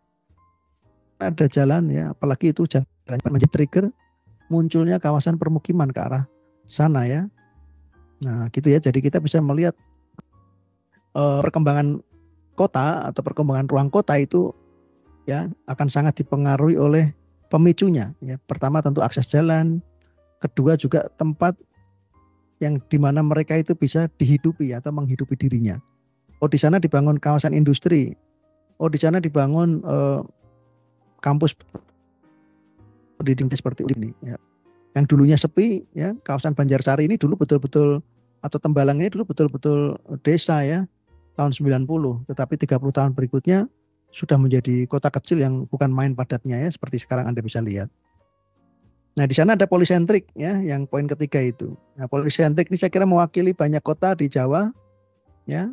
ada jalan ya, apalagi itu jalan menjadi trigger munculnya kawasan permukiman ke arah sana ya. Nah, gitu ya. Jadi kita bisa melihat perkembangan kota atau perkembangan ruang kota itu ya akan sangat dipengaruhi oleh pemicunya. Ya, pertama tentu akses jalan, kedua juga tempat yang dimana mereka itu bisa dihidupi atau menghidupi dirinya. Oh di sana dibangun kawasan industri, oh di sana dibangun kampus pendidikan seperti ini. Ya. Yang dulunya sepi, ya kawasan Banjarsari ini dulu betul-betul atau Tembalang ini dulu betul-betul desa ya tahun 90, tetapi 30 tahun berikutnya sudah menjadi kota kecil yang bukan main padatnya ya seperti sekarang Anda bisa lihat. Nah di sana ada polisentrik ya yang poin ketiga itu. Nah polisentrik ini saya kira mewakili banyak kota di Jawa ya.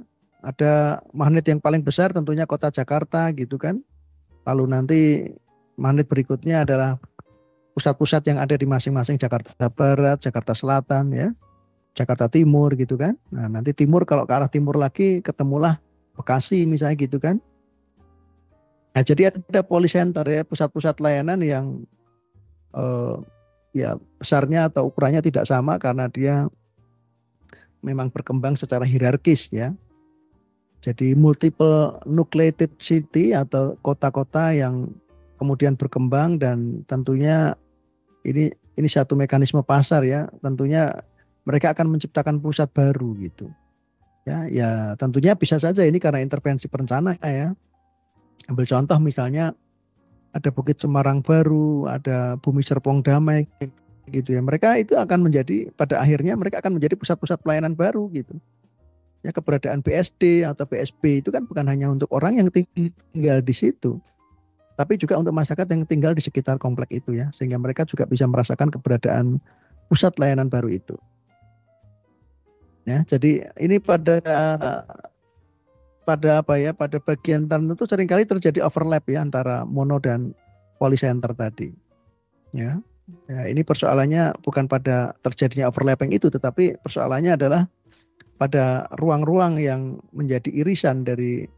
Ada magnet yang paling besar tentunya kota Jakarta gitu kan. Lalu nanti magnet berikutnya adalah pusat-pusat yang ada di masing-masing Jakarta Barat, Jakarta Selatan ya. Jakarta Timur gitu kan. Nah nanti timur kalau ke arah timur lagi ketemulah Bekasi misalnya gitu kan. Nah jadi ada polisenter ya pusat-pusat layanan yang ya besarnya atau ukurannya tidak sama karena dia memang berkembang secara hierarkis ya. Jadi multiple nucleated city atau kota-kota yang kemudian berkembang dan tentunya ini satu mekanisme pasar ya. Tentunya mereka akan menciptakan pusat baru gitu. Ya tentunya bisa saja ini karena intervensi perencana ya. Ambil contoh misalnya ada Bukit Semarang baru, ada Bumi Serpong Damai gitu ya. Mereka itu akan menjadi pada akhirnya mereka akan menjadi pusat-pusat pelayanan baru gitu. Ya keberadaan BSD atau BSB itu kan bukan hanya untuk orang yang tinggal di situ, tapi juga untuk masyarakat yang tinggal di sekitar komplek itu ya, sehingga mereka juga bisa merasakan keberadaan pusat layanan baru itu. Ya, jadi ini pada apa ya, pada bagian tertentu seringkali terjadi overlap ya antara mono dan polycenter tadi. Ya. Ya, ini persoalannya bukan pada terjadinya overlapping itu, tetapi persoalannya adalah pada ruang-ruang yang menjadi irisan dari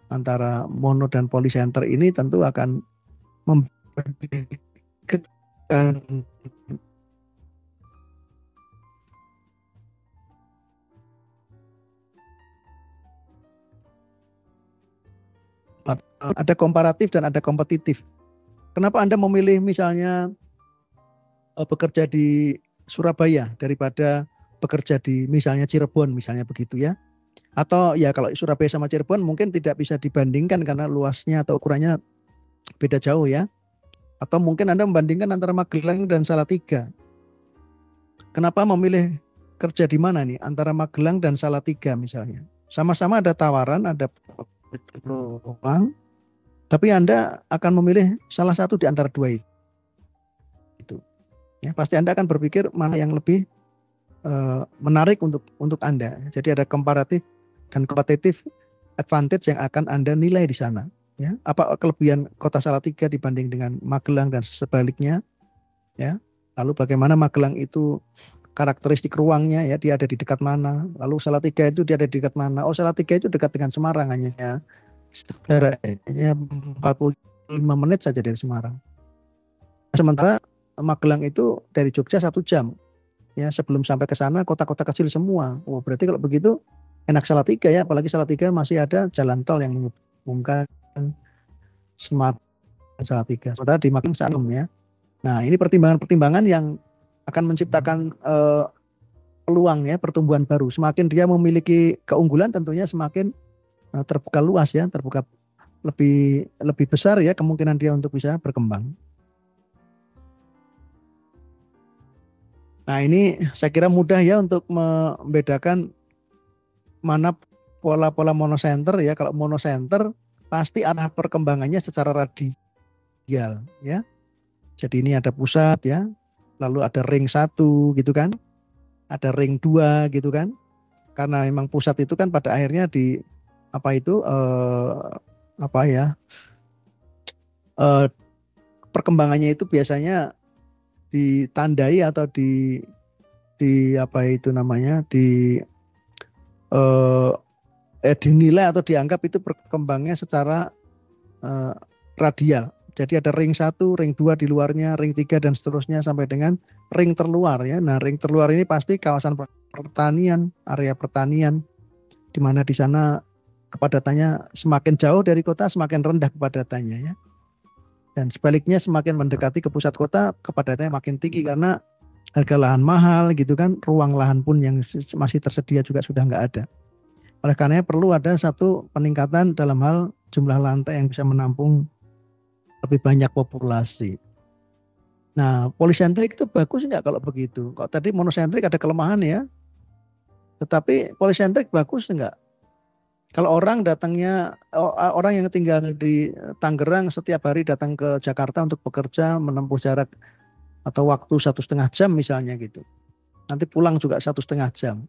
antara mono dan polycenter ini tentu akan memberikan ada komparatif dan ada kompetitif. Kenapa Anda memilih misalnya bekerja di Surabaya daripada bekerja di misalnya Cirebon misalnya begitu ya? Atau ya kalau Surabaya sama Cirebon mungkin tidak bisa dibandingkan karena luasnya atau ukurannya beda jauh ya. Atau mungkin Anda membandingkan antara Magelang dan Salatiga. Kenapa memilih kerja di mana nih antara Magelang dan Salatiga misalnya? Sama-sama ada tawaran, ada peluang, tapi Anda akan memilih salah satu di antara dua itu. Ya, pasti Anda akan berpikir mana yang lebih menarik untuk Anda. Jadi ada komparatif dan kompetitif advantage yang akan Anda nilai di sana. Ya, apa kelebihan kota Salatiga dibanding dengan Magelang dan sebaliknya? Ya, lalu bagaimana Magelang itu karakteristik ruangnya ya, dia ada di dekat mana? Lalu Salatiga itu dia ada di dekat mana? Oh, Salatiga itu dekat dengan Semarang hanya jaraknya 45 menit saja dari Semarang. Sementara Magelang itu dari Jogja 1 jam. Ya, sebelum sampai ke sana kota-kota kecil semua. Oh, berarti kalau begitu enak Salatiga ya, apalagi Salatiga masih ada jalan tol yang menghubungkan Semarang dan Salatiga. Sementara di Magelang Salem ya. Nah, ini pertimbangan-pertimbangan yang akan menciptakan peluang ya, pertumbuhan baru. Semakin dia memiliki keunggulan tentunya semakin terbuka luas ya, terbuka lebih besar ya kemungkinan dia untuk bisa berkembang. Nah ini saya kira mudah ya untuk membedakan mana pola-pola monosenter ya. Kalau monosenter pasti arah perkembangannya secara radial ya. Jadi ini ada pusat ya, lalu ada ring 1 gitu kan, ada ring 2 gitu kan. Karena memang pusat itu kan pada akhirnya di perkembangannya itu biasanya ditandai atau dinilai atau dianggap itu perkembangannya secara radial. Jadi ada ring 1, ring 2 di luarnya, ring 3 dan seterusnya sampai dengan ring terluar ya. Nah, ring terluar ini pasti kawasan pertanian, area pertanian, di mana di sana kepadatannya semakin jauh dari kota semakin rendah kepadatannya ya. Dan sebaliknya semakin mendekati ke pusat kota kepadatannya makin tinggi karena harga lahan mahal gitu kan, ruang lahan pun yang masih tersedia juga sudah nggak ada. Oleh karenanya perlu ada satu peningkatan dalam hal jumlah lantai yang bisa menampung lebih banyak populasi. Nah, polisentrik itu bagus nggak kalau begitu? Kok tadi monosentrik ada kelemahan ya? Tetapi polisentrik bagus nggak? Kalau orang yang tinggal di Tangerang setiap hari datang ke Jakarta untuk bekerja menempuh jarak atau waktu 1,5 jam misalnya gitu. Nanti pulang juga 1,5 jam.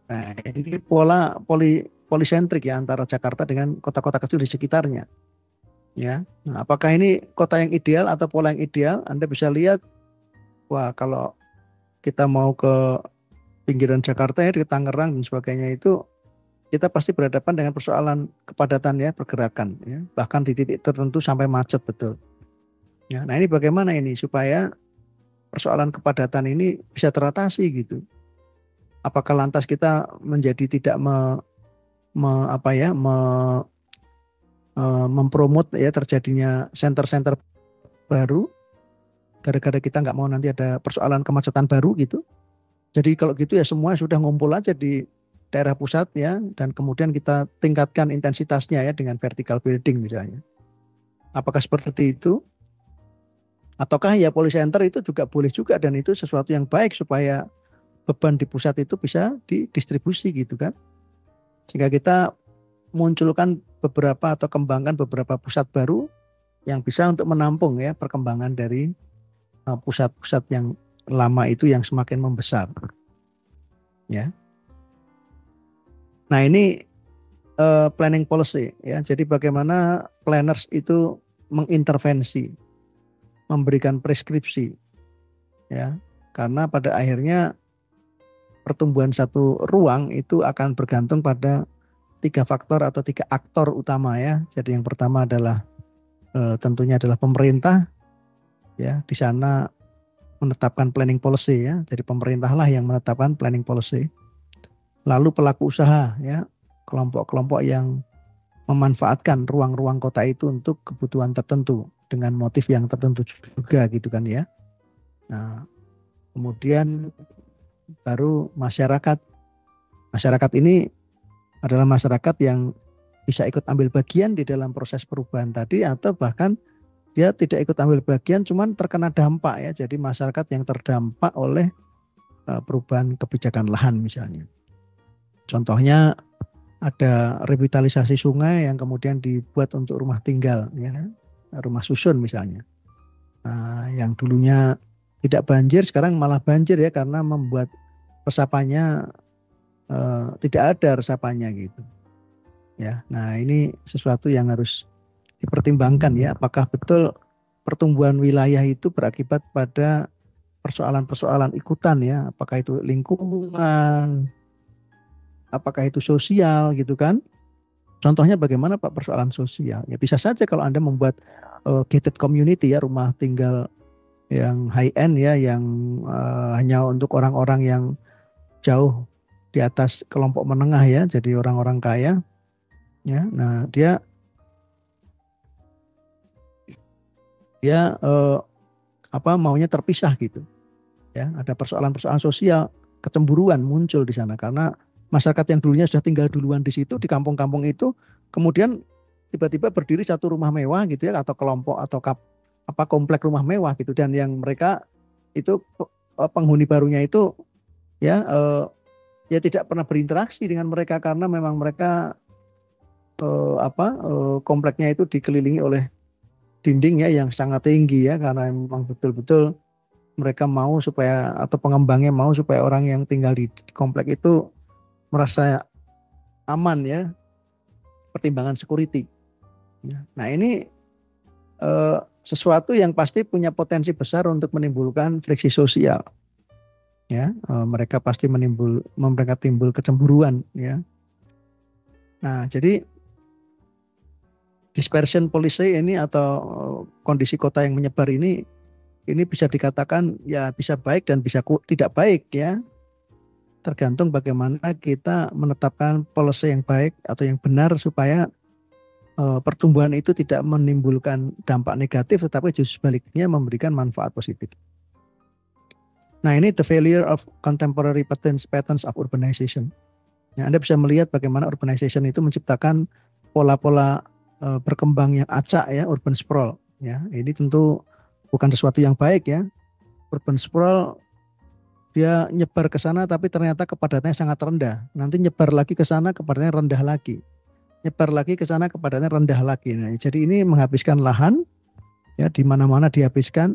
Nah, ini pola polisentrik ya antara Jakarta dengan kota-kota kecil di sekitarnya. Ya, nah, apakah ini kota yang ideal atau pola yang ideal? Anda bisa lihat, wah kalau kita mau ke pinggiran Jakarta ya, di Tangerang dan sebagainya itu, kita pasti berhadapan dengan persoalan kepadatan ya, pergerakan ya, bahkan di titik tertentu sampai macet betul. Ya, nah ini bagaimana ini supaya persoalan kepadatan ini bisa teratasi gitu? Apakah lantas kita menjadi tidak mempromot ya terjadinya center-center baru gara-gara kita nggak mau nanti ada persoalan kemacetan baru gitu. Jadi kalau gitu ya semua sudah ngumpul aja di daerah pusat ya, dan kemudian kita tingkatkan intensitasnya ya dengan vertical building misalnya. Apakah seperti itu? Ataukah ya policenter itu juga boleh juga, dan itu sesuatu yang baik supaya beban di pusat itu bisa didistribusi gitu kan. Sehingga kita munculkan beberapa atau kembangkan beberapa pusat baru yang bisa untuk menampung ya perkembangan dari pusat-pusat yang lama itu yang semakin membesar. Ya. Nah, ini planning policy ya. Jadi bagaimana planners itu mengintervensi, memberikan preskripsi ya. Karena pada akhirnya pertumbuhan satu ruang itu akan bergantung pada 3 faktor atau 3 aktor utama ya. Jadi yang pertama adalah tentunya adalah pemerintah ya, di sana menetapkan planning policy ya. Jadi pemerintahlah yang menetapkan planning policy. Lalu pelaku usaha ya, kelompok-kelompok yang memanfaatkan ruang-ruang kota itu untuk kebutuhan tertentu dengan motif yang tertentu juga gitu kan ya. Nah, kemudian baru masyarakat. Masyarakat ini adalah masyarakat yang bisa ikut ambil bagian di dalam proses perubahan tadi, atau bahkan dia tidak ikut ambil bagian cuman terkena dampak ya. Jadi masyarakat yang terdampak oleh perubahan kebijakan lahan misalnya. Contohnya ada revitalisasi sungai yang kemudian dibuat untuk rumah tinggal ya, rumah susun misalnya. Nah, yang dulunya tidak banjir sekarang malah banjir ya, karena membuat resapannya tidak ada resapannya gitu. Ya, nah ini sesuatu yang harus dipertimbangkan ya, apakah betul pertumbuhan wilayah itu berakibat pada persoalan-persoalan ikutan ya, apakah itu lingkungan, apakah itu sosial gitu kan. Contohnya bagaimana Pak persoalan sosial? Ya bisa saja kalau Anda membuat gated community ya, rumah tinggal yang high end ya, yang hanya untuk orang-orang yang jauh di atas kelompok menengah ya, jadi orang-orang kaya ya. Nah, dia maunya terpisah gitu. Ya, ada persoalan-persoalan sosial, kecemburuan muncul di sana karena masyarakat yang dulunya sudah tinggal duluan di situ, di kampung-kampung itu, kemudian tiba-tiba berdiri satu rumah mewah gitu ya, atau kelompok atau komplek rumah mewah gitu, dan yang mereka itu penghuni barunya itu ya tidak pernah berinteraksi dengan mereka karena memang mereka kompleknya itu dikelilingi oleh dinding ya yang sangat tinggi ya, karena memang betul-betul mereka mau supaya, atau pengembangnya mau supaya orang yang tinggal di komplek itu merasa aman ya, pertimbangan security. Nah ini sesuatu yang pasti punya potensi besar untuk menimbulkan friksi sosial. Ya, mereka pasti mereka timbul kecemburuan, ya. Nah, jadi dispersion policy ini atau kondisi kota yang menyebar ini bisa dikatakan ya bisa baik dan bisa tidak baik, ya. Tergantung bagaimana kita menetapkan policy yang baik atau yang benar supaya pertumbuhan itu tidak menimbulkan dampak negatif, tetapi justru sebaliknya memberikan manfaat positif. Nah, ini the failure of contemporary patterns of urbanization. Ya, Anda bisa melihat bagaimana urbanization itu menciptakan pola-pola berkembang yang acak, ya, urban sprawl. Ya, ini tentu bukan sesuatu yang baik, ya. Urban sprawl dia nyebar ke sana tapi ternyata kepadatannya sangat rendah. Nanti nyebar lagi ke sana kepadatannya rendah lagi. Nyebar lagi ke sana kepadatannya rendah lagi. Nah, jadi ini menghabiskan lahan, ya, di mana-mana dihabiskan,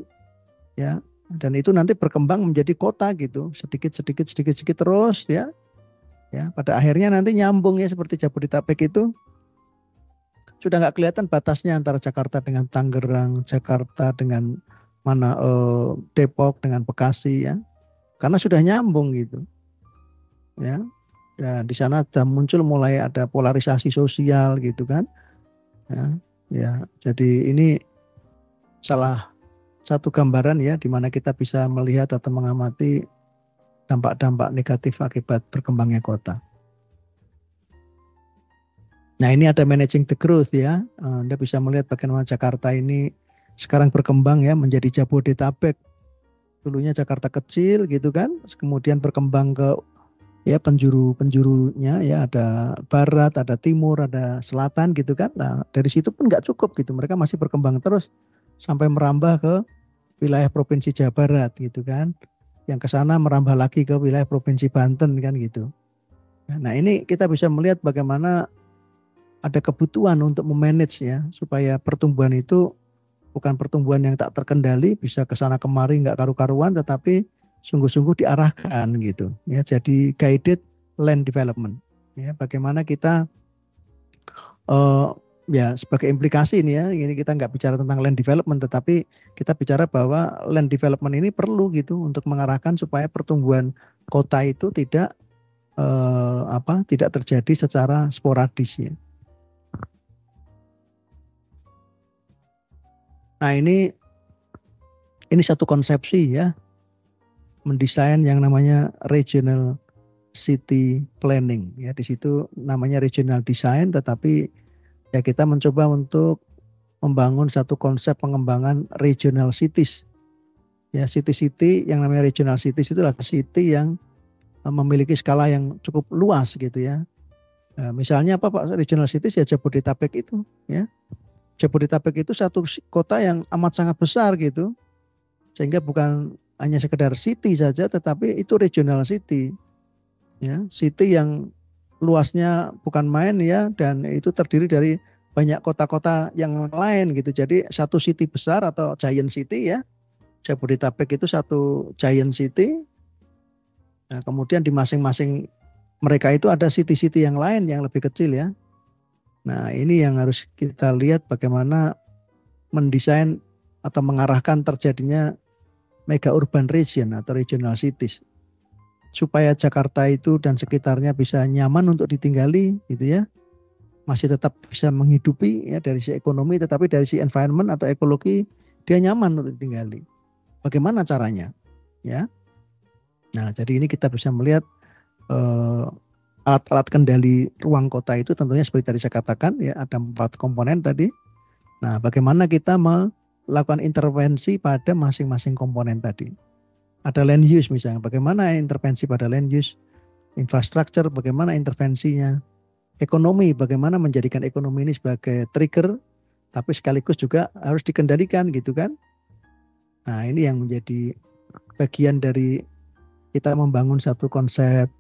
ya. Dan itu nanti berkembang menjadi kota gitu, sedikit terus, ya. Ya, pada akhirnya nanti nyambung, ya, seperti Jabodetabek itu sudah nggak kelihatan batasnya antara Jakarta dengan Tangerang, Jakarta dengan mana Depok dengan Bekasi, ya. Karena sudah nyambung gitu. Ya. Ya, di sana sudah muncul mulai ada polarisasi sosial gitu kan. Ya, ya. Jadi ini salah satu gambaran, ya, di mana kita bisa melihat atau mengamati dampak-dampak negatif akibat berkembangnya kota. Nah, ini ada managing the growth, ya. Anda bisa melihat bagaimana Jakarta ini sekarang berkembang, ya, menjadi Jabodetabek. Dulunya Jakarta kecil gitu kan, kemudian berkembang ke, ya, penjuru-penjurunya, ya, ada barat, ada timur, ada selatan gitu kan. Nah, dari situ pun nggak cukup gitu, mereka masih berkembang terus sampai merambah ke wilayah Provinsi Jawa Barat gitu kan. Yang ke sana merambah lagi ke wilayah Provinsi Banten kan gitu. Nah, ini kita bisa melihat bagaimana ada kebutuhan untuk memanage, ya, supaya pertumbuhan itu bukan pertumbuhan yang tak terkendali, bisa ke sana kemari nggak karu-karuan, tetapi sungguh-sungguh diarahkan gitu, ya. Jadi guided land development, ya. Bagaimana kita ya, sebagai implikasi ini, ya, ini kita nggak bicara tentang land development, tetapi kita bicara bahwa land development ini perlu gitu untuk mengarahkan supaya pertumbuhan kota itu tidak terjadi secara sporadis, ya. Nah, ini satu konsepsi, ya, mendesain yang namanya regional city planning, ya. Di situ namanya regional design, tetapi ya kita mencoba untuk membangun satu konsep pengembangan regional cities. Ya, city-city yang namanya regional cities itu adalah city yang memiliki skala yang cukup luas gitu, ya. Misalnya apa Pak regional cities, ya Jabodetabek itu, ya. Jabodetabek itu satu kota yang amat sangat besar gitu. Sehingga bukan hanya sekedar city saja, tetapi itu regional city. Ya, city yang luasnya bukan main, ya, dan itu terdiri dari banyak kota-kota yang lain gitu. Jadi satu city besar atau giant city, ya. Jabodetabek itu satu giant city. Nah, kemudian di masing-masing mereka itu ada city-city yang lain yang lebih kecil, ya. Nah, ini yang harus kita lihat bagaimana mendesain atau mengarahkan terjadinya mega urban region atau regional cities. Supaya Jakarta itu dan sekitarnya bisa nyaman untuk ditinggali gitu, ya. Masih tetap bisa menghidupi, ya, dari si ekonomi, tetapi dari si environment atau ekologi dia nyaman untuk ditinggali. Bagaimana caranya, ya? Nah, jadi ini kita bisa melihat alat-alat kendali ruang kota itu tentunya seperti tadi saya katakan, ya, ada 4 komponen tadi. Nah, bagaimana kita melakukan intervensi pada masing-masing komponen tadi. Ada land use misalnya, bagaimana intervensi pada land use, infrastruktur, bagaimana intervensinya, ekonomi, bagaimana menjadikan ekonomi ini sebagai trigger, tapi sekaligus juga harus dikendalikan gitu kan. Nah, ini yang menjadi bagian dari kita membangun satu konsep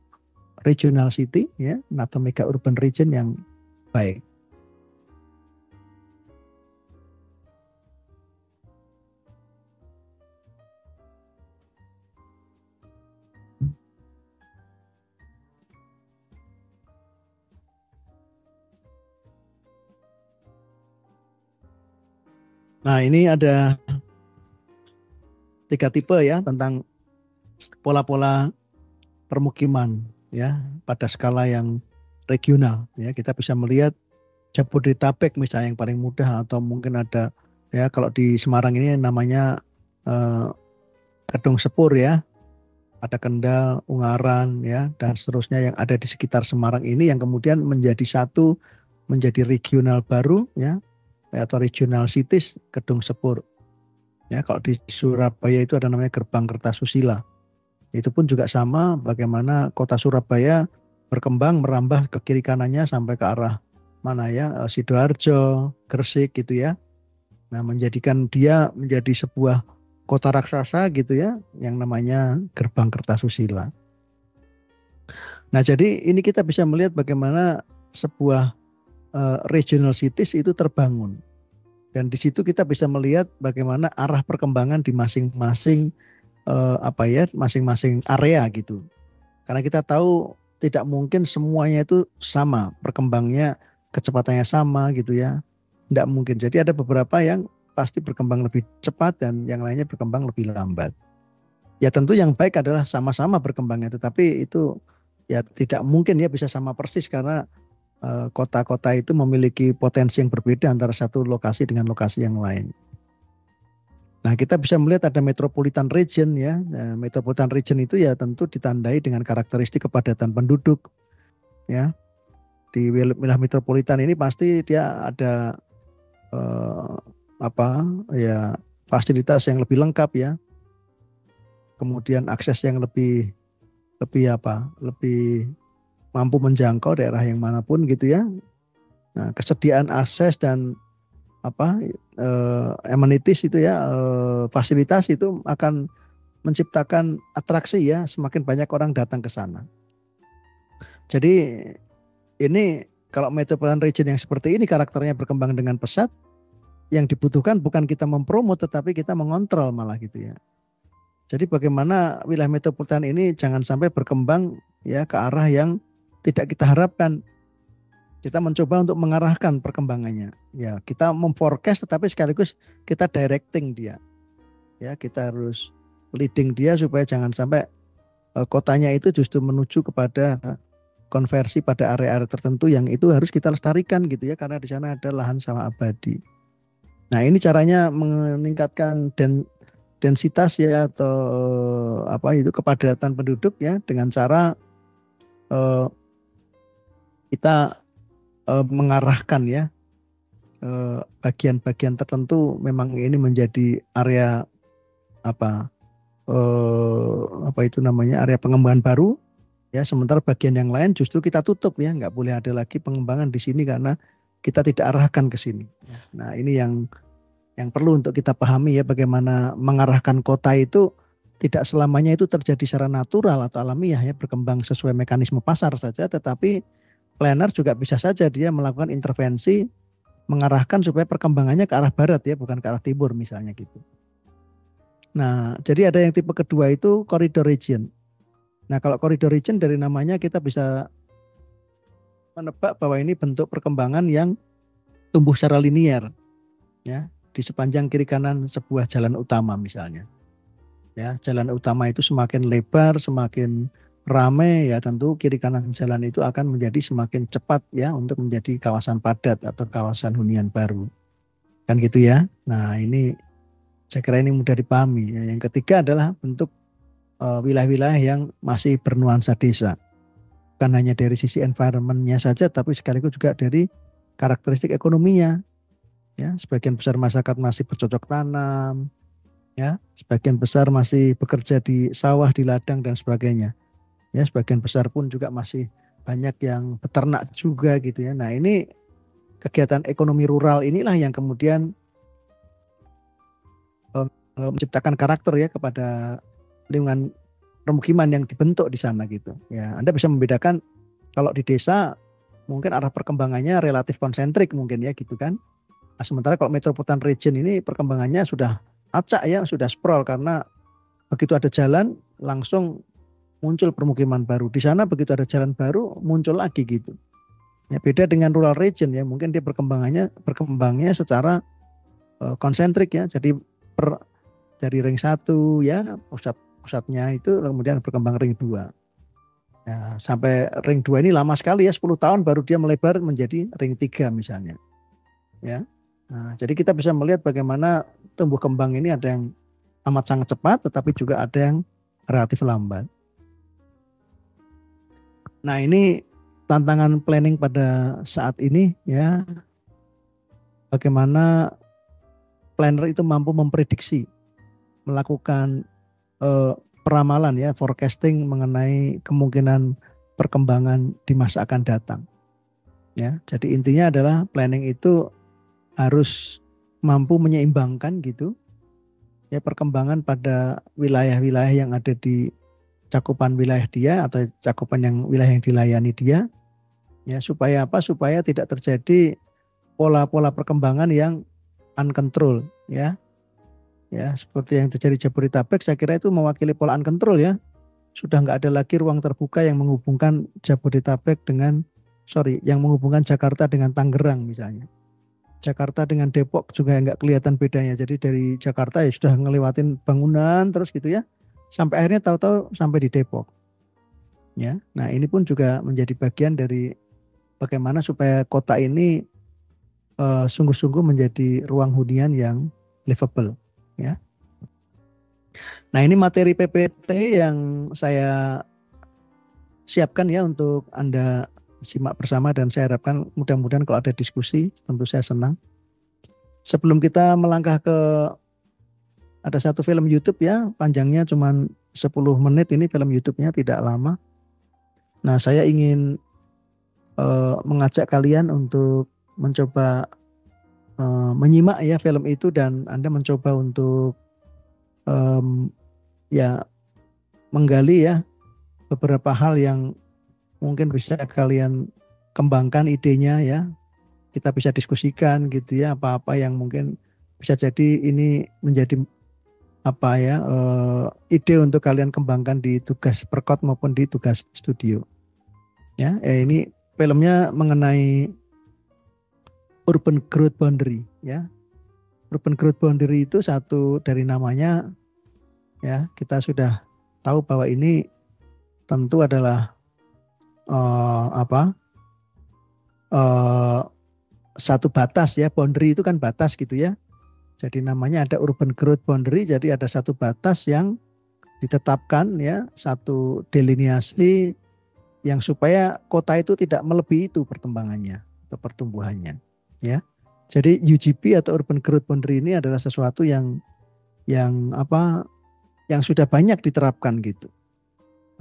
regional city, ya, atau mega urban region yang baik. Nah, ini ada 3 tipe ya tentang pola-pola permukiman ya pada skala yang regional ya. Kita bisa melihat Jabodetabek misalnya yang paling mudah, atau mungkin ada ya kalau di Semarang ini namanya Kedung Sepur ya. Ada Kendal, Ungaran ya dan seterusnya yang ada di sekitar Semarang ini yang kemudian menjadi satu, menjadi regional baru ya, atau regional cities Kedung Sepur. Ya, kalau di Surabaya itu ada namanya Gerbang Kertasusila. Itu pun juga sama, bagaimana kota Surabaya berkembang merambah ke kiri kanannya sampai ke arah mana ya, Sidoarjo, Gresik gitu ya. Nah, menjadikan dia menjadi sebuah kota raksasa gitu ya, yang namanya Gerbang Kertasusila. Nah, jadi ini kita bisa melihat bagaimana sebuah regional cities itu terbangun. Dan di situ kita bisa melihat bagaimana arah perkembangan di masing-masing masing-masing area gitu. Karena kita tahu tidak mungkin semuanya itu sama perkembangnya, kecepatannya sama gitu ya. Tidak mungkin. Jadi ada beberapa yang pasti berkembang lebih cepat dan yang lainnya berkembang lebih lambat. Ya tentu yang baik adalah sama-sama berkembangnya, tetapi itu ya tidak mungkin ya bisa sama persis karena kota-kota itu memiliki potensi yang berbeda antara satu lokasi dengan lokasi yang lain. Nah, kita bisa melihat ada metropolitan region ya. Nah, metropolitan region itu ya tentu ditandai dengan karakteristik kepadatan penduduk. Ya. Di wilayah metropolitan ini pasti dia ada fasilitas yang lebih lengkap ya. Kemudian akses yang lebih mampu menjangkau daerah yang manapun gitu ya. Nah, kesediaan akses dan amenities itu ya, fasilitas itu akan menciptakan atraksi ya, semakin banyak orang datang ke sana. Jadi ini kalau metropolitan region yang seperti ini karakternya berkembang dengan pesat, yang dibutuhkan bukan kita mempromot tetapi kita mengontrol malah gitu ya. Jadi bagaimana wilayah metropolitan ini jangan sampai berkembang ya ke arah yang tidak kita harapkan. Kita mencoba untuk mengarahkan perkembangannya. Ya, kita memforecast tetapi sekaligus kita directing dia. Ya, kita harus leading dia supaya jangan sampai kotanya itu justru menuju kepada konversi pada area-area tertentu yang itu harus kita lestarikan gitu ya, karena di sana ada lahan sawah abadi. Nah, ini caranya meningkatkan densitas ya atau kepadatan penduduk ya dengan cara kita mengarahkan ya bagian-bagian tertentu memang ini menjadi area area pengembangan baru ya, sementara bagian yang lain justru kita tutup ya, nggak boleh ada lagi pengembangan di sini karena kita tidak arahkan ke sini. Nah, ini yang perlu untuk kita pahami ya, bagaimana mengarahkan kota itu tidak selamanya itu terjadi secara natural atau alamiah ya, berkembang sesuai mekanisme pasar saja, tetapi planner juga bisa saja dia melakukan intervensi mengarahkan supaya perkembangannya ke arah barat ya, bukan ke arah timur misalnya gitu. Nah, jadi ada yang tipe kedua itu corridor region. Nah, kalau corridor region dari namanya kita bisa menebak bahwa ini bentuk perkembangan yang tumbuh secara linier ya, di sepanjang kiri kanan sebuah jalan utama misalnya. Ya, jalan utama itu semakin lebar, semakin ramai ya, tentu kiri kanan jalan itu akan menjadi semakin cepat ya untuk menjadi kawasan padat atau kawasan hunian baru. Kan gitu ya. Nah, ini saya kira ini mudah dipahami. Ya. Yang ketiga adalah bentuk wilayah-wilayah yang masih bernuansa desa. Bukan hanya dari sisi environment-nya saja, tapi sekaligus juga dari karakteristik ekonominya. Ya, sebagian besar masyarakat masih bercocok tanam, ya, sebagian besar masih bekerja di sawah, di ladang dan sebagainya. Ya, sebagian besar pun juga masih banyak yang peternak juga gitu ya. Nah, ini kegiatan ekonomi rural inilah yang kemudian menciptakan karakter ya kepada lingkungan permukiman yang dibentuk di sana gitu. Ya, Anda bisa membedakan kalau di desa mungkin arah perkembangannya relatif konsentrik mungkin ya gitu kan. Nah, sementara kalau metropolitan region ini perkembangannya sudah acak ya, sudah sprawl karena begitu ada jalan langsung muncul permukiman baru. Di sana begitu ada jalan baru muncul lagi gitu. Ya, beda dengan rural region ya, mungkin dia berkembangnya secara konsentrik ya. Jadi dari ring 1 ya, pusatnya itu kemudian berkembang ring 2. Ya, sampai ring 2 ini lama sekali ya, 10 tahun baru dia melebar menjadi ring 3 misalnya. Ya. Nah, jadi kita bisa melihat bagaimana tumbuh kembang ini ada yang amat sangat cepat, tetapi juga ada yang relatif lambat. Nah, ini tantangan planning pada saat ini ya, bagaimana planner itu mampu memprediksi, melakukan peramalan ya, forecasting mengenai kemungkinan perkembangan di masa akan datang. Ya, jadi intinya adalah planning itu harus mampu menyeimbangkan gitu ya, perkembangan pada wilayah-wilayah yang ada di cakupan wilayah dia atau cakupan wilayah yang dilayani dia ya, supaya apa? Supaya tidak terjadi pola-pola perkembangan yang uncontrol ya. Ya, seperti yang terjadi Jabodetabek, saya kira itu mewakili pola uncontrol ya. Sudah nggak ada lagi ruang terbuka yang menghubungkan yang menghubungkan Jakarta dengan Tangerang misalnya. Jakarta dengan Depok juga nggak kelihatan bedanya. Jadi dari Jakarta ya sudah ngelewatin bangunan terus gitu ya, sampai akhirnya tahu-tahu sampai di Depok. Ya, nah ini pun juga menjadi bagian dari bagaimana supaya kota ini sungguh-sungguh menjadi ruang hunian yang livable. Ya. Nah, ini materi PPT yang saya siapkan ya untuk Anda simak bersama, dan saya harapkan mudah-mudahan kalau ada diskusi tentu saya senang. Sebelum kita melangkah ke, ada satu film YouTube ya, panjangnya cuma 10 menit, ini film YouTube-nya tidak lama. Nah, saya ingin mengajak kalian untuk mencoba menyimak ya film itu, dan Anda mencoba untuk ya menggali ya beberapa hal yang mungkin bisa kalian kembangkan idenya ya. Kita bisa diskusikan gitu ya, apa-apa yang mungkin bisa jadi ini menjadi apa ya, ide untuk kalian kembangkan di tugas perkot maupun di tugas studio. Ya, ini filmnya mengenai urban growth boundary ya. Urban growth boundary itu satu dari namanya ya, kita sudah tahu bahwa ini tentu adalah satu batas ya. Boundary itu kan batas gitu ya. Jadi namanya ada urban growth boundary, jadi ada satu batas yang ditetapkan ya, satu delineasi yang supaya kota itu tidak melebihi itu perkembangannya atau pertumbuhannya ya. Jadi UGB atau urban growth boundary ini adalah sesuatu yang sudah banyak diterapkan gitu.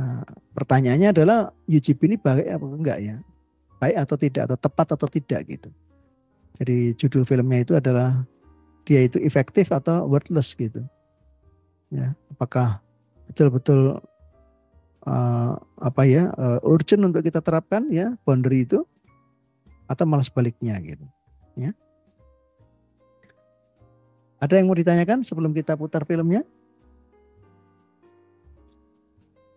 Nah, pertanyaannya adalah UGB ini baik apa enggak ya? Baik atau tidak, atau tepat atau tidak gitu. Jadi judul filmnya itu adalah dia itu efektif atau worthless gitu. Ya, apakah betul-betul urgent untuk kita terapkan ya boundary itu, atau malah sebaliknya gitu. Ya. Ada yang mau ditanyakan sebelum kita putar filmnya?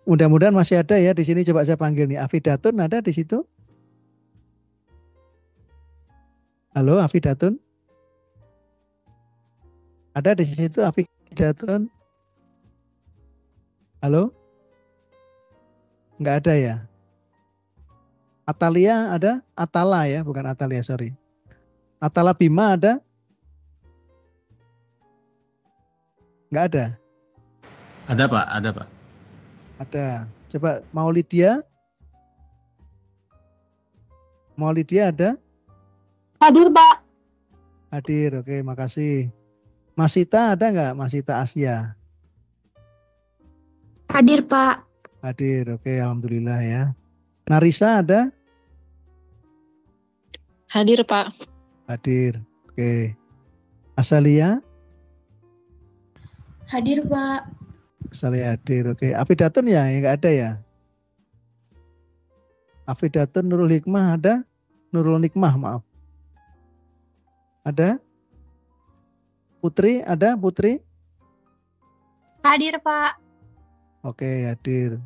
Mudah-mudahan masih ada ya di sini. Coba saya panggil nih, Afidatun ada di situ? Halo Afidatun? Ada di situ Afidatun? Halo? Enggak ada ya? Atalia ada? Atala ya, bukan Atalia, sorry. Atala Bima ada? Enggak ada? Ada Pak, ada Pak. Ada. Coba Maulidia? Maulidia ada? Hadir Pak. Hadir, oke, makasih. Masita ada nggak? Masita Asia? Hadir Pak. Hadir, oke, alhamdulillah ya. Narisa ada? Hadir Pak. Hadir, oke. Asalia? Hadir Pak. Asalia hadir, oke. Afidatun ya, nggak ada ya? Afidatun Nurul Hikmah ada? Nurul Nikmah, maaf. Ada? Putri ada? Putri? Hadir Pak. Oke, hadir.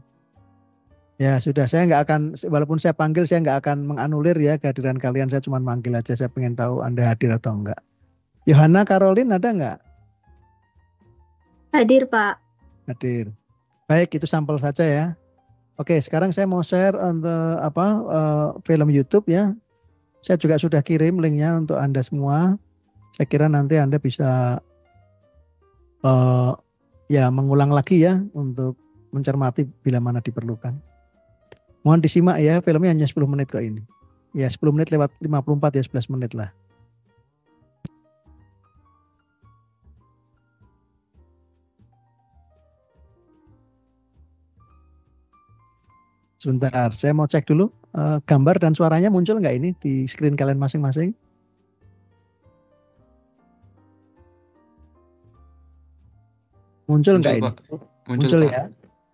Ya sudah, saya nggak akan, walaupun saya panggil, saya nggak akan menganulir ya kehadiran kalian. Saya cuma manggil aja, saya pengen tahu Anda hadir atau enggak. Yohana Caroline ada nggak? Hadir, Pak. Hadir. Baik, itu sampel saja ya. Oke, sekarang saya mau share untuk film YouTube ya. Saya juga sudah kirim linknya untuk Anda semua. Saya kira nanti Anda bisa ya mengulang lagi ya untuk mencermati bila mana diperlukan. Mohon disimak ya, filmnya hanya 10 menit kok ini. Ya 10 menit lewat 54 ya 11 menit lah. Sebentar, saya mau cek dulu gambar dan suaranya muncul nggak ini di screen kalian masing-masing? Muncul nggak ini? Muncul Pak. ya.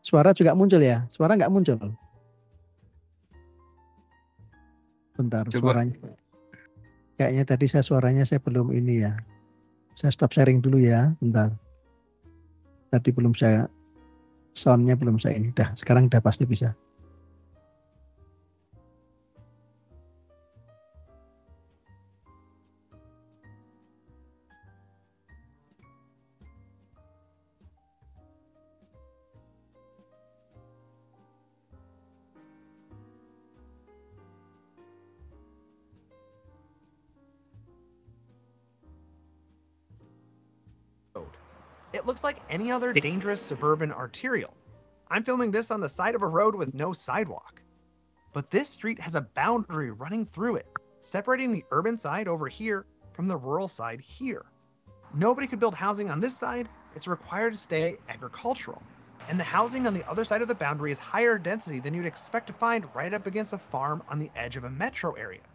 Suara juga muncul ya? Suara nggak muncul? Bentar, Coba. suaranya. Kayaknya tadi suaranya saya belum ini ya. Saya stop sharing dulu ya, bentar. Tadi belum saya, soundnya belum saya ini. Sekarang udah pasti bisa. It looks like any other dangerous suburban arterial. I'm filming this on the side of a road with no sidewalk. But this street has a boundary running through it, separating the urban side over here from the rural side here. Nobody could build housing on this side, it's required to stay agricultural. And the housing on the other side of the boundary is higher density than you'd expect to find right up against a farm on the edge of a metro area.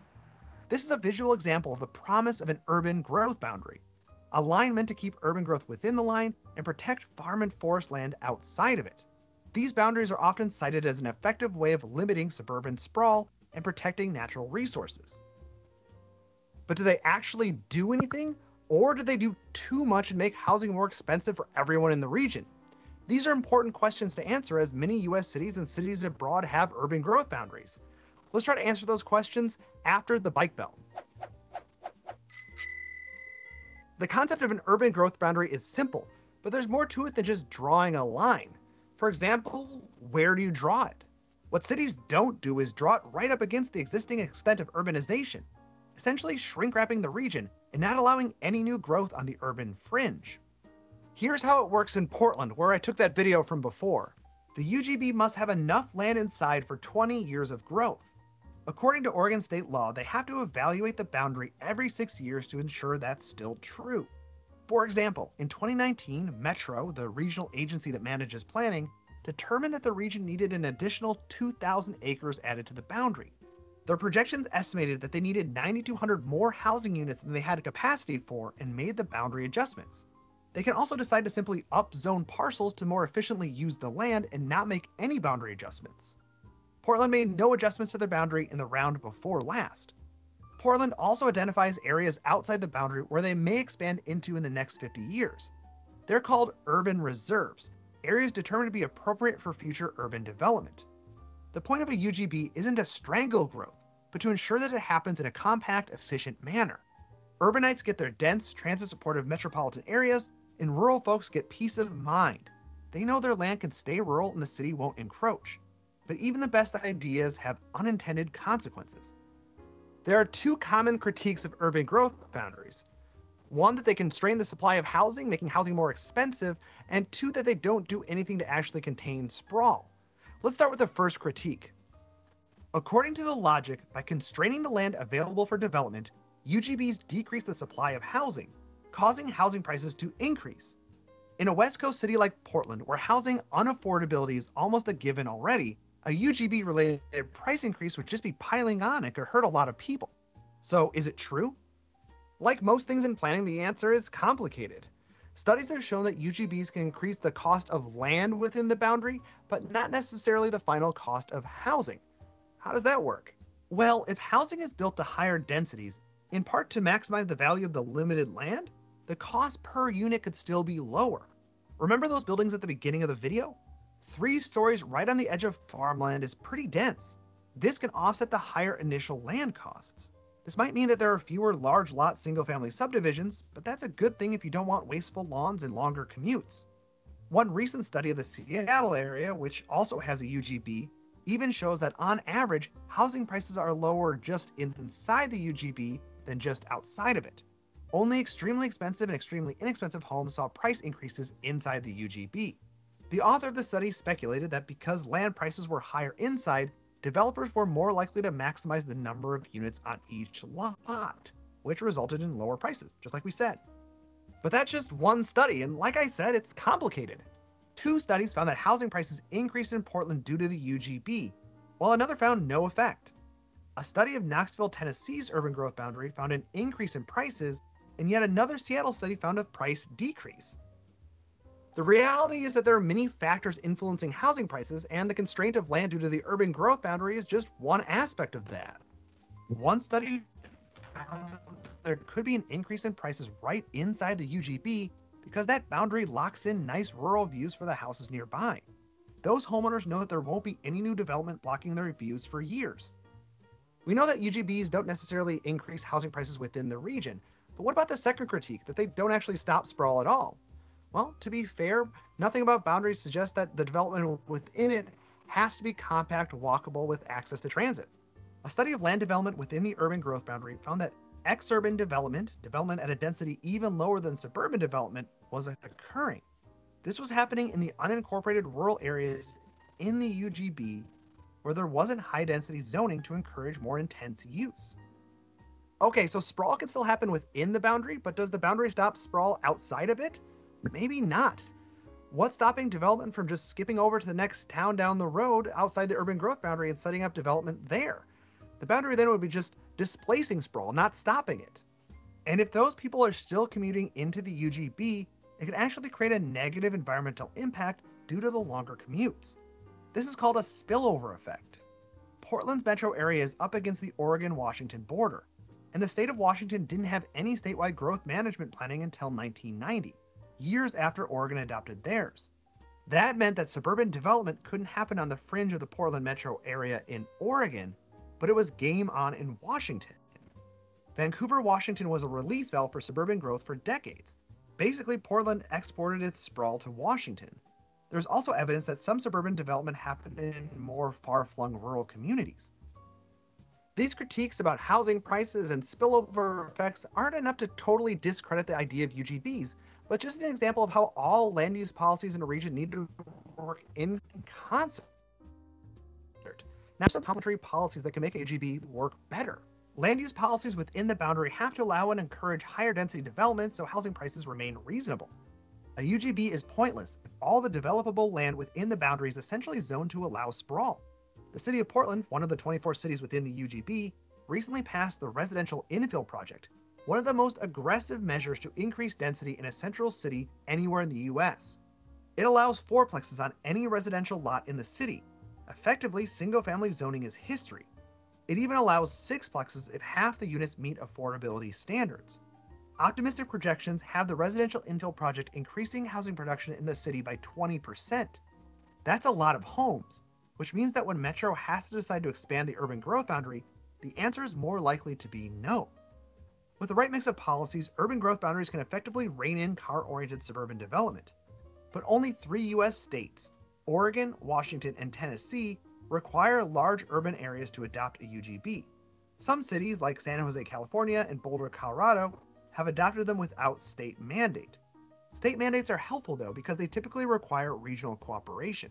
This is a visual example of the promise of an urban growth boundary. A line meant to keep urban growth within the line and protect farm and forest land outside of it. These boundaries are often cited as an effective way of limiting suburban sprawl and protecting natural resources. But do they actually do anything, or do they do too much and make housing more expensive for everyone in the region? These are important questions to answer, as many US cities and cities abroad have urban growth boundaries. Let's try to answer those questions after the bike bell. The concept of an urban growth boundary is simple, but there's more to it than just drawing a line. For example, where do you draw it? What cities don't do is draw it right up against the existing extent of urbanization, essentially shrink-wrapping the region and not allowing any new growth on the urban fringe. Here's how it works in Portland, where I took that video from before. The UGB must have enough land inside for 20 years of growth. According to Oregon state law, they have to evaluate the boundary every 6 years to ensure that's still true. For example, in 2019, Metro, the regional agency that manages planning, determined that the region needed an additional 2,000 acres added to the boundary. Their projections estimated that they needed 9,200 more housing units than they had capacity for and made the boundary adjustments. They can also decide to simply upzone parcels to more efficiently use the land and not make any boundary adjustments. Portland made no adjustments to their boundary in the round before last. Portland also identifies areas outside the boundary where they may expand into in the next 50 years. They're called urban reserves, areas determined to be appropriate for future urban development. The point of a UGB isn't to strangle growth, but to ensure that it happens in a compact, efficient manner. Urbanites get their dense, transit-supportive metropolitan areas, and rural folks get peace of mind. They know their land can stay rural and the city won't encroach. But even the best ideas have unintended consequences. There are two common critiques of urban growth boundaries. One, that they constrain the supply of housing, making housing more expensive, and two, that they don't do anything to actually contain sprawl. Let's start with the first critique. According to the logic, by constraining the land available for development, UGBs decrease the supply of housing, causing housing prices to increase. In a West Coast city like Portland, where housing unaffordability is almost a given already, a UGB-related price increase would just be piling on and could hurt a lot of people. So is it true? Like most things in planning, the answer is complicated. Studies have shown that UGBs can increase the cost of land within the boundary, but not necessarily the final cost of housing. How does that work? Well, if housing is built to higher densities, in part to maximize the value of the limited land, the cost per unit could still be lower. Remember those buildings at the beginning of the video? 3 stories right on the edge of farmland is pretty dense. This can offset the higher initial land costs. This might mean that there are fewer large lot single-family subdivisions, but that's a good thing if you don't want wasteful lawns and longer commutes. One recent study of the Seattle area, which also has a UGB, even shows that on average, housing prices are lower just inside the UGB than just outside of it. Only extremely expensive and extremely inexpensive homes saw price increases inside the UGB. The author of the study speculated that because land prices were higher inside, developers were more likely to maximize the number of units on each lot, which resulted in lower prices, just like we said. But that's just one study, and like I said, it's complicated. 2 studies found that housing prices increased in Portland due to the UGB, while another found no effect. A study of Knoxville, Tennessee's urban growth boundary found an increase in prices, and yet another Seattle study found a price decrease. The reality is that there are many factors influencing housing prices, and the constraint of land due to the urban growth boundary is just one aspect of that. One study found that there could be an increase in prices right inside the UGB because that boundary locks in nice rural views for the houses nearby. Those homeowners know that there won't be any new development blocking their views for years. We know that UGBs don't necessarily increase housing prices within the region, but what about the second critique, that they don't actually stop sprawl at all? Well, to be fair, nothing about boundaries suggests that the development within it has to be compact, walkable with access to transit. A study of land development within the urban growth boundary found that exurban development at a density even lower than suburban development, was occurring. This was happening in the unincorporated rural areas in the UGB where there wasn't high density zoning to encourage more intense use. Okay, so sprawl can still happen within the boundary, but does the boundary stop sprawl outside of it? Maybe not. What's stopping development from just skipping over to the next town down the road outside the urban growth boundary and setting up development there? The boundary then would be just displacing sprawl, not stopping it. And if those people are still commuting into the UGB, it could actually create a negative environmental impact due to the longer commutes. This is called a spillover effect. Portland's metro area is up against the Oregon-Washington border, and the state of Washington didn't have any statewide growth management planning until 1990, years after Oregon adopted theirs. That meant that suburban development couldn't happen on the fringe of the Portland metro area in Oregon, but it was game on in Washington. Vancouver, Washington was a release valve for suburban growth for decades. Basically, Portland exported its sprawl to Washington. There's also evidence that some suburban development happened in more far-flung rural communities. These critiques about housing prices and spillover effects aren't enough to totally discredit the idea of UGBs, but just an example of how all land use policies in a region need to work in concert. Now, some complementary policies that can make a UGB work better. Land use policies within the boundary have to allow and encourage higher density development so housing prices remain reasonable. A UGB is pointless if all the developable land within the boundary is essentially zoned to allow sprawl. The city of Portland, one of the 24 cities within the UGB, recently passed the Residential Infill Project, one of the most aggressive measures to increase density in a central city anywhere in the US. It allows fourplexes on any residential lot in the city. Effectively, single-family zoning is history. It even allows sixplexes if half the units meet affordability standards. Optimistic projections have the Residential Infill Project increasing housing production in the city by 20%. That's a lot of homes, which means that when Metro has to decide to expand the urban growth boundary, the answer is more likely to be no. With the right mix of policies, urban growth boundaries can effectively rein in car-oriented suburban development. But only 3 US states, Oregon, Washington, and Tennessee, require large urban areas to adopt a UGB. Some cities, like San Jose, California, and Boulder, Colorado, have adopted them without state mandate. State mandates are helpful, though, because they typically require regional cooperation.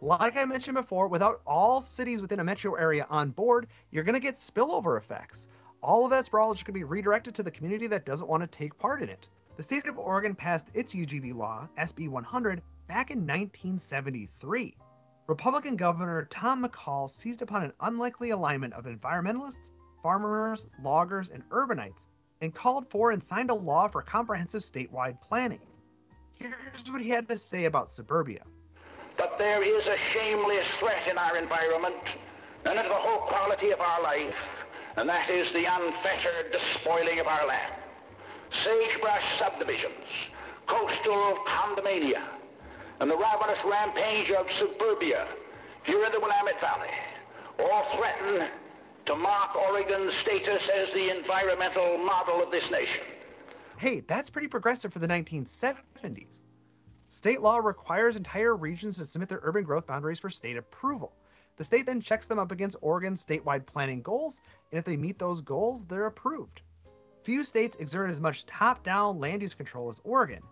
Like I mentioned before, without all cities within a metro area on board, you're going to get spillover effects. All of that sprawl is going to be redirected to the community that doesn't want to take part in it. The state of Oregon passed its UGB law, SB 100, back in 1973. Republican Governor Tom McCall seized upon an unlikely alignment of environmentalists, farmers, loggers, and urbanites, and called for and signed a law for comprehensive statewide planning. Here's what he had to say about suburbia. But there is a shameless threat in our environment and in the whole quality of our life, and that is the unfettered despoiling of our land. Sagebrush subdivisions, coastal condominium, and the ravenous rampage of suburbia here in the Willamette Valley all threaten to mark Oregon's status as the environmental model of this nation. Hey, that's pretty progressive for the 1970s. State law requires entire regions to submit their urban growth boundaries for state approval. The state then checks them up against Oregon's statewide planning goals, and if they meet those goals, they're approved. Few states exert as much top-down land use control as Oregon,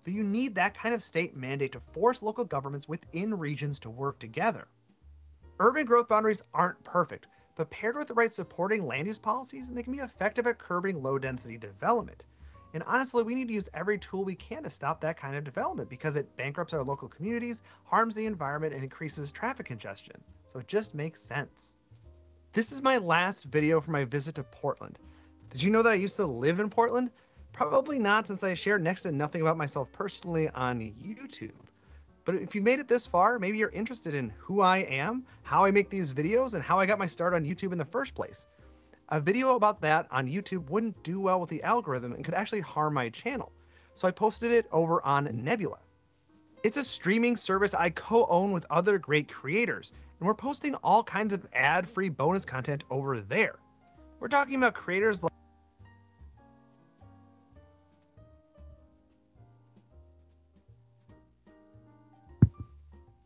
but you need that kind of state mandate to force local governments within regions to work together. Urban growth boundaries aren't perfect, but paired with the right supporting land use policies, they can be effective at curbing low-density development. And honestly, we need to use every tool we can to stop that kind of development because it bankrupts our local communities, harms the environment, and increases traffic congestion. So it just makes sense. This is my last video for my visit to Portland. Did you know that I used to live in Portland? Probably not, since I shared next to nothing about myself personally on YouTube. But if you made it this far, maybe you're interested in who I am, how I make these videos, and how I got my start on YouTube in the first place. A video about that on YouTube wouldn't do well with the algorithm and could actually harm my channel. So I posted it over on Nebula. It's a streaming service I co-own with other great creators, and we're posting all kinds of ad-free bonus content over there. We're talking about creators like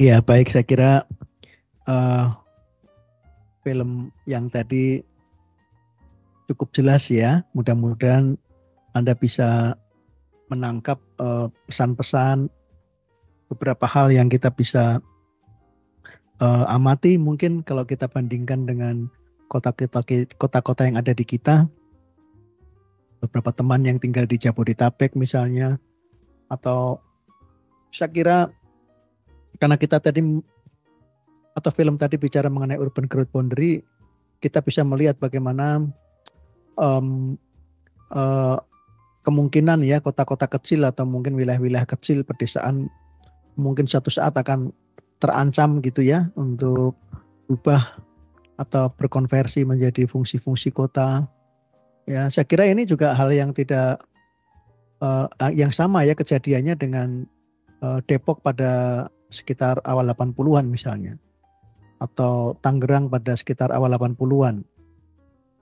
Ya, baik, saya kira film yang tadi cukup jelas ya. Mudah-mudahan Anda bisa menangkap pesan-pesan, beberapa hal yang kita bisa amati. Mungkin kalau kita bandingkan dengan kota-kota yang ada di kita, beberapa teman yang tinggal di Jabodetabek misalnya, atau saya kira karena kita tadi atau film tadi bicara mengenai urban growth boundary, kita bisa melihat bagaimana kemungkinan ya kota-kota kecil atau mungkin wilayah-wilayah kecil pedesaan mungkin suatu saat akan terancam gitu ya untuk berubah atau berkonversi menjadi fungsi-fungsi kota. Ya, saya kira ini juga hal yang tidak yang sama ya kejadiannya dengan Depok pada sekitar awal 80-an misalnya, atau Tangerang pada sekitar awal 80-an,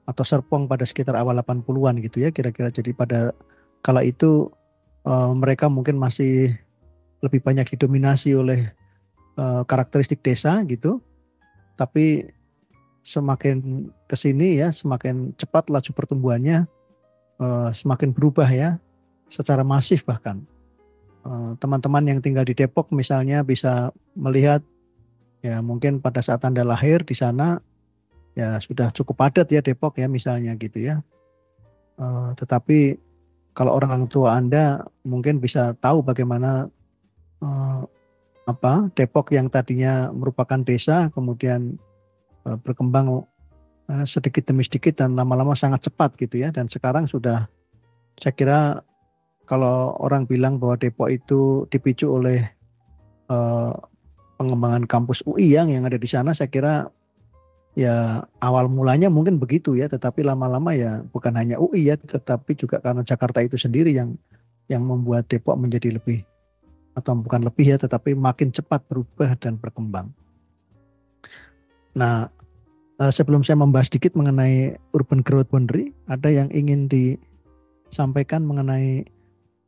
atau Serpong pada sekitar awal 80-an gitu ya kira-kira. Jadi pada kala itu mereka mungkin masih lebih banyak didominasi oleh karakteristik desa gitu, tapi semakin kesini ya semakin cepat laju pertumbuhannya, semakin berubah ya secara masif. Bahkan teman-teman yang tinggal di Depok misalnya bisa melihat ya mungkin pada saat Anda lahir di sana ya sudah cukup padat ya Depok ya misalnya gitu ya. Tetapi kalau orang tua Anda mungkin bisa tahu bagaimana Depok yang tadinya merupakan desa kemudian berkembang sedikit demi sedikit dan lama-lama sangat cepat gitu ya. Dan sekarang sudah, saya kira kalau orang bilang bahwa Depok itu dipicu oleh pengembangan kampus UI yang ada di sana, saya kira ya awal mulanya mungkin begitu ya, tetapi lama-lama ya bukan hanya UI ya, tetapi juga karena Jakarta itu sendiri yang membuat Depok menjadi lebih, atau bukan lebih ya, tetapi makin cepat berubah dan berkembang. Nah, sebelum saya membahas sedikit mengenai urban growth boundary, ada yang ingin disampaikan mengenai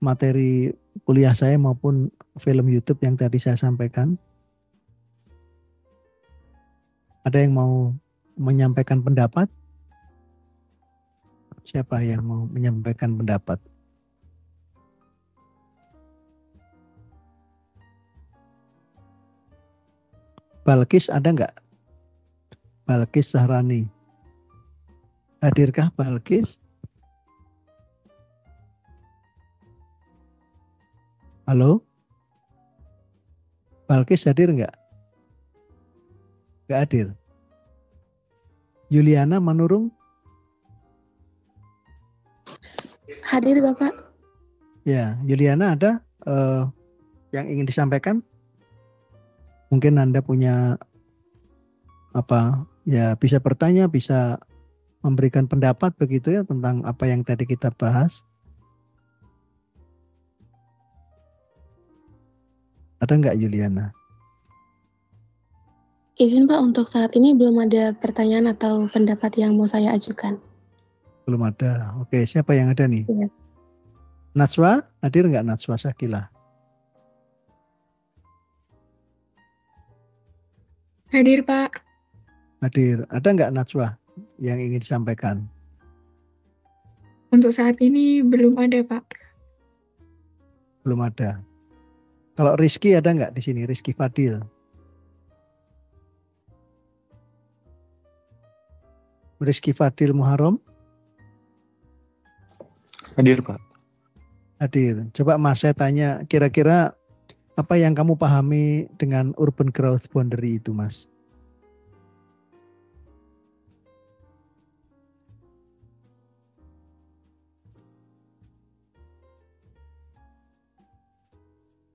materi kuliah saya maupun film YouTube yang tadi saya sampaikan? Ada yang mau menyampaikan pendapat? Siapa yang mau menyampaikan pendapat? Balkis ada nggak? Balkis Sahrani. Hadirkah Balkis? Halo? Balkis hadir nggak? Nggak hadir. Yuliana Manurung? Hadir Bapak. Ya, Yuliana ada yang ingin disampaikan? Mungkin Anda punya ya bisa bertanya, bisa memberikan pendapat begitu ya tentang apa yang tadi kita bahas. Ada nggak Yuliana? Izin Pak, untuk saat ini belum ada pertanyaan atau pendapat yang mau saya ajukan. Belum ada. Oke, siapa yang ada nih? Iya. Najwa, hadir nggak Najwa Sakila? Hadir, Pak. Hadir. Ada nggak Najwa yang ingin disampaikan? Untuk saat ini belum ada, Pak. Belum ada. Kalau Rizky ada nggak di sini? Rizky Fadil. Rizky Fadil Muharram? Hadir, Pak. Hadir. Coba Mas, saya tanya, kira-kira apa yang kamu pahami dengan urban growth boundary itu, Mas?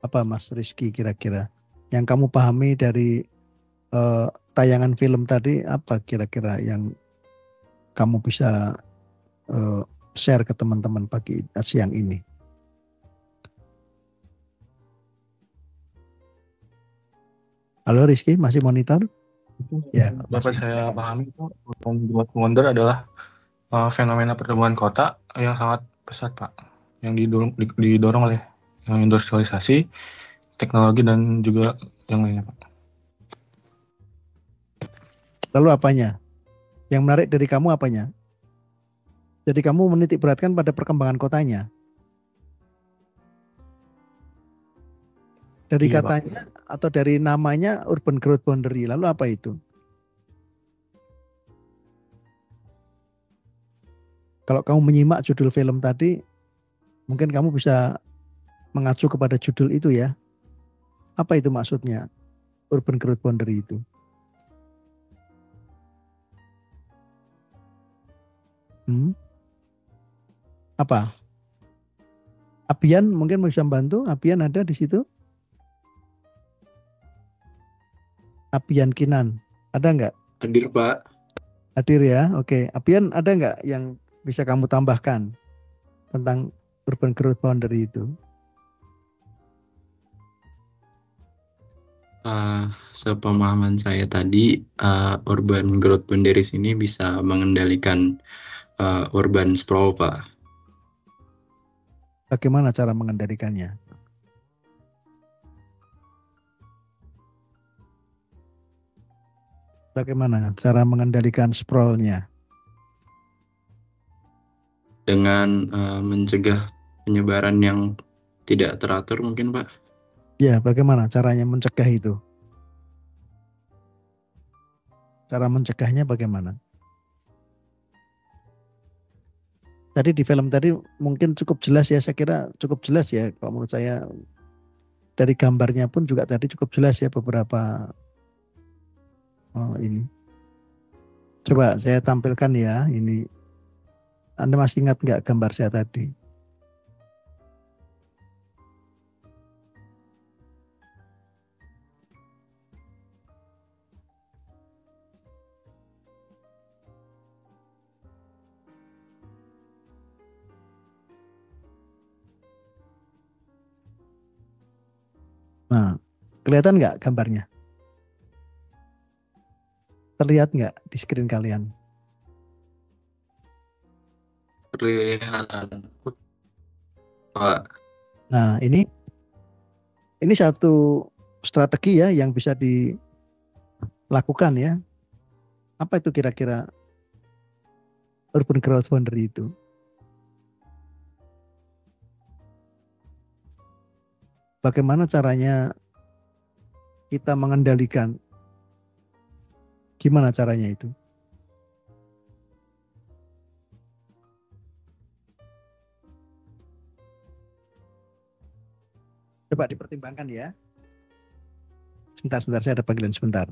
Apa Mas Rizky kira-kira? Yang kamu pahami dari tayangan film tadi, apa kira-kira yang kamu bisa share ke teman-teman siang ini? Halo Rizky, masih monitor? Ya. Dapat saya pahami, urban growth wonder adalah fenomena pertumbuhan kota yang sangat pesat, Pak, yang didorong oleh industrialisasi, teknologi, dan juga yang lainnya, Pak. Lalu apanya? Yang menarik dari kamu apanya? Jadi kamu menitik beratkan pada perkembangan kotanya. Dari Iya, katanya atau dari namanya urban growth boundary. Lalu apa itu? Kalau kamu menyimak judul film tadi, mungkin kamu bisa mengacu kepada judul itu ya. Apa itu maksudnya? Urban growth boundary itu. Apa? Abian mungkin bisa membantu. Abian ada di situ? Abian Kinan, ada nggak? Hadir, Pak. Hadir ya, oke. Abian ada nggak yang bisa kamu tambahkan tentang urban growth boundary itu? Sepemahaman saya tadi, urban growth boundaries ini bisa mengendalikan urban sprawl, Pak. Bagaimana cara mengendalikannya? Bagaimana cara mengendalikan sprawl-nya? Dengan mencegah penyebaran yang tidak teratur mungkin, Pak. Ya, bagaimana caranya mencegah itu? Cara mencegahnya bagaimana? Tadi di film tadi mungkin cukup jelas ya, saya kira cukup jelas ya. Kalau menurut saya dari gambarnya pun juga tadi cukup jelas ya beberapa ini. Coba saya tampilkan ya ini. Anda masih ingat nggak gambar saya tadi? Nah, kelihatan nggak gambarnya? Terlihat nggak di screen kalian? Kelihatan, Pak. Nah, ini satu strategi ya yang bisa dilakukan ya. Apa itu kira-kira urban growth boundary itu? Bagaimana caranya kita mengendalikan? Gimana caranya itu? Coba dipertimbangkan ya. Sebentar, saya ada panggilan sebentar.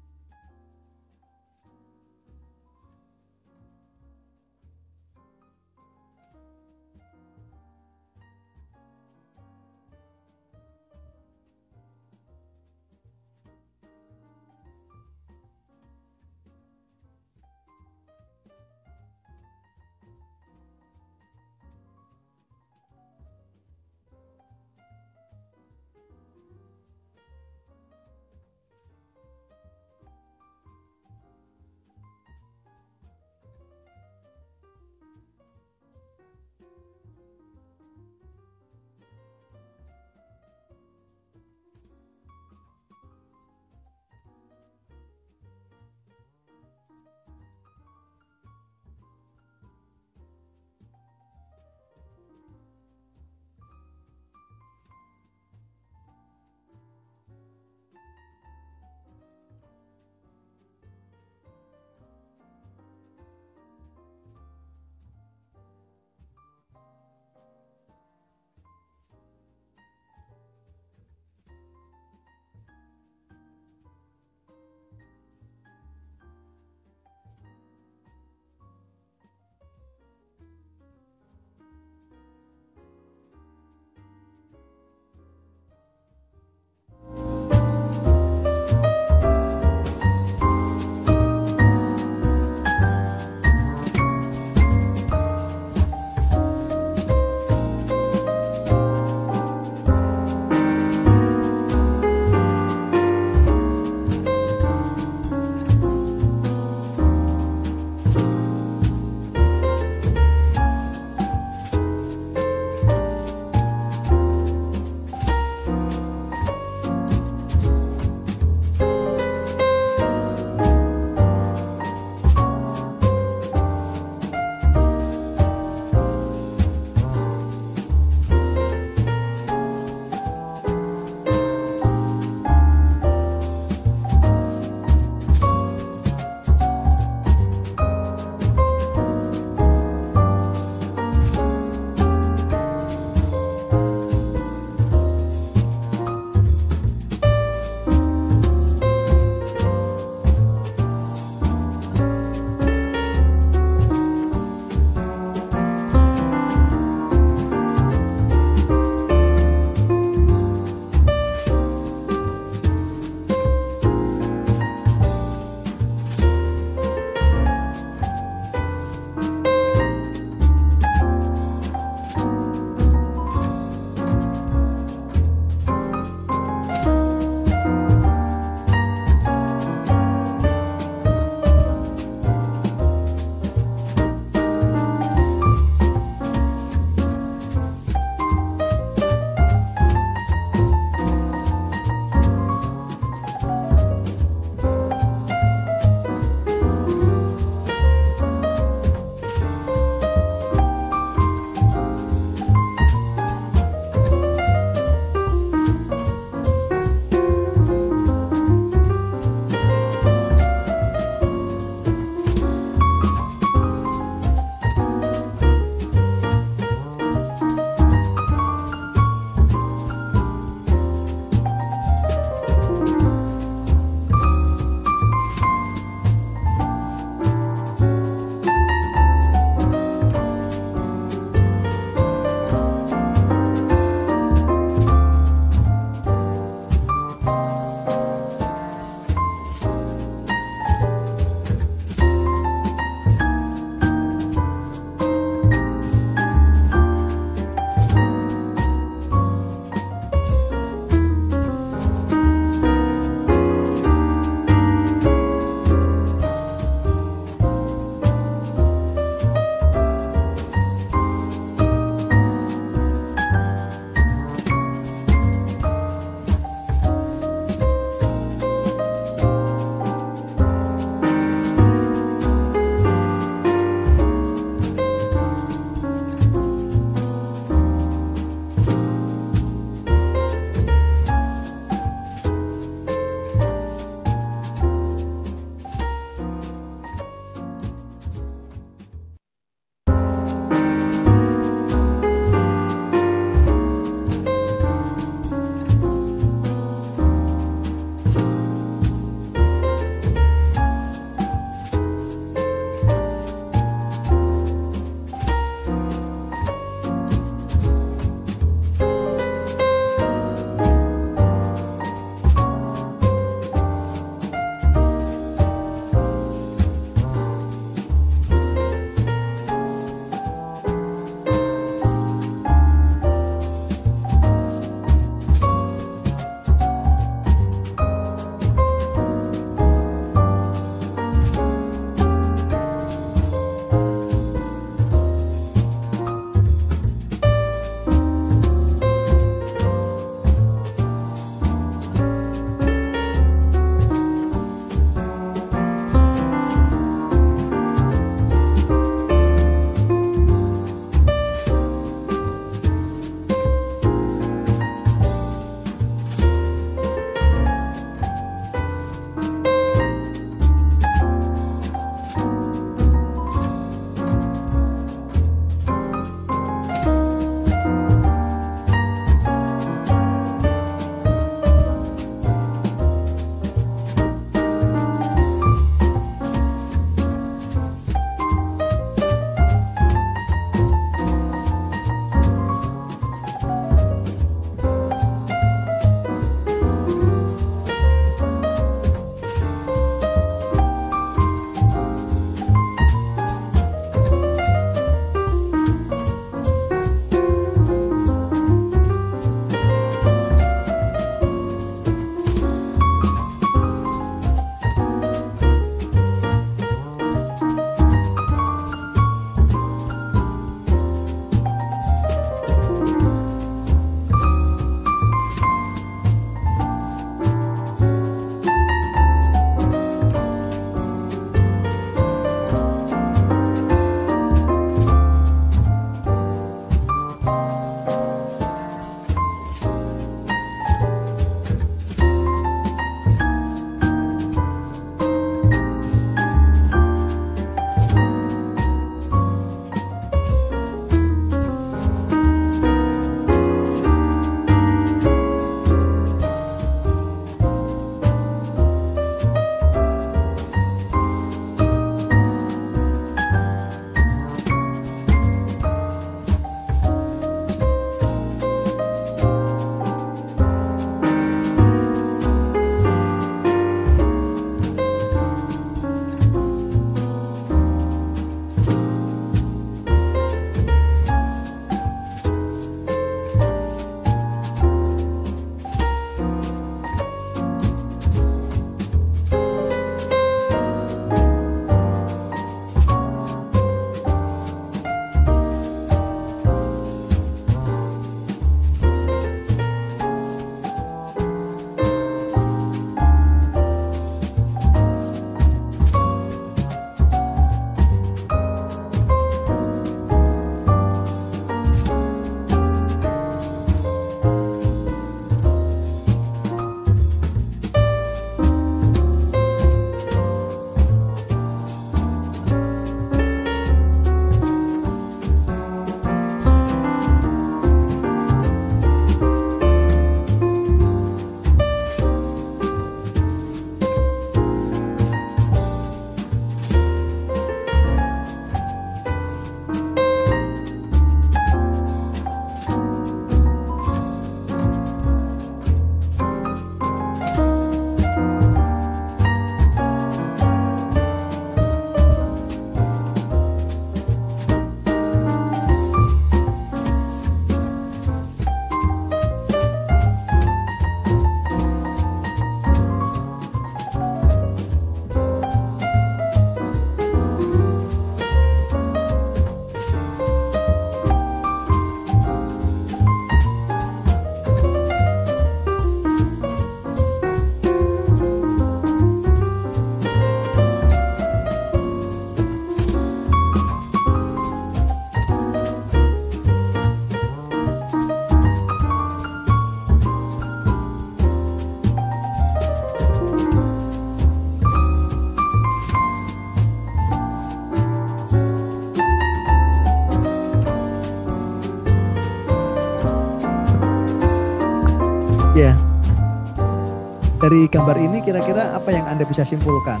dari gambar ini kira-kira apa yang Anda bisa simpulkan?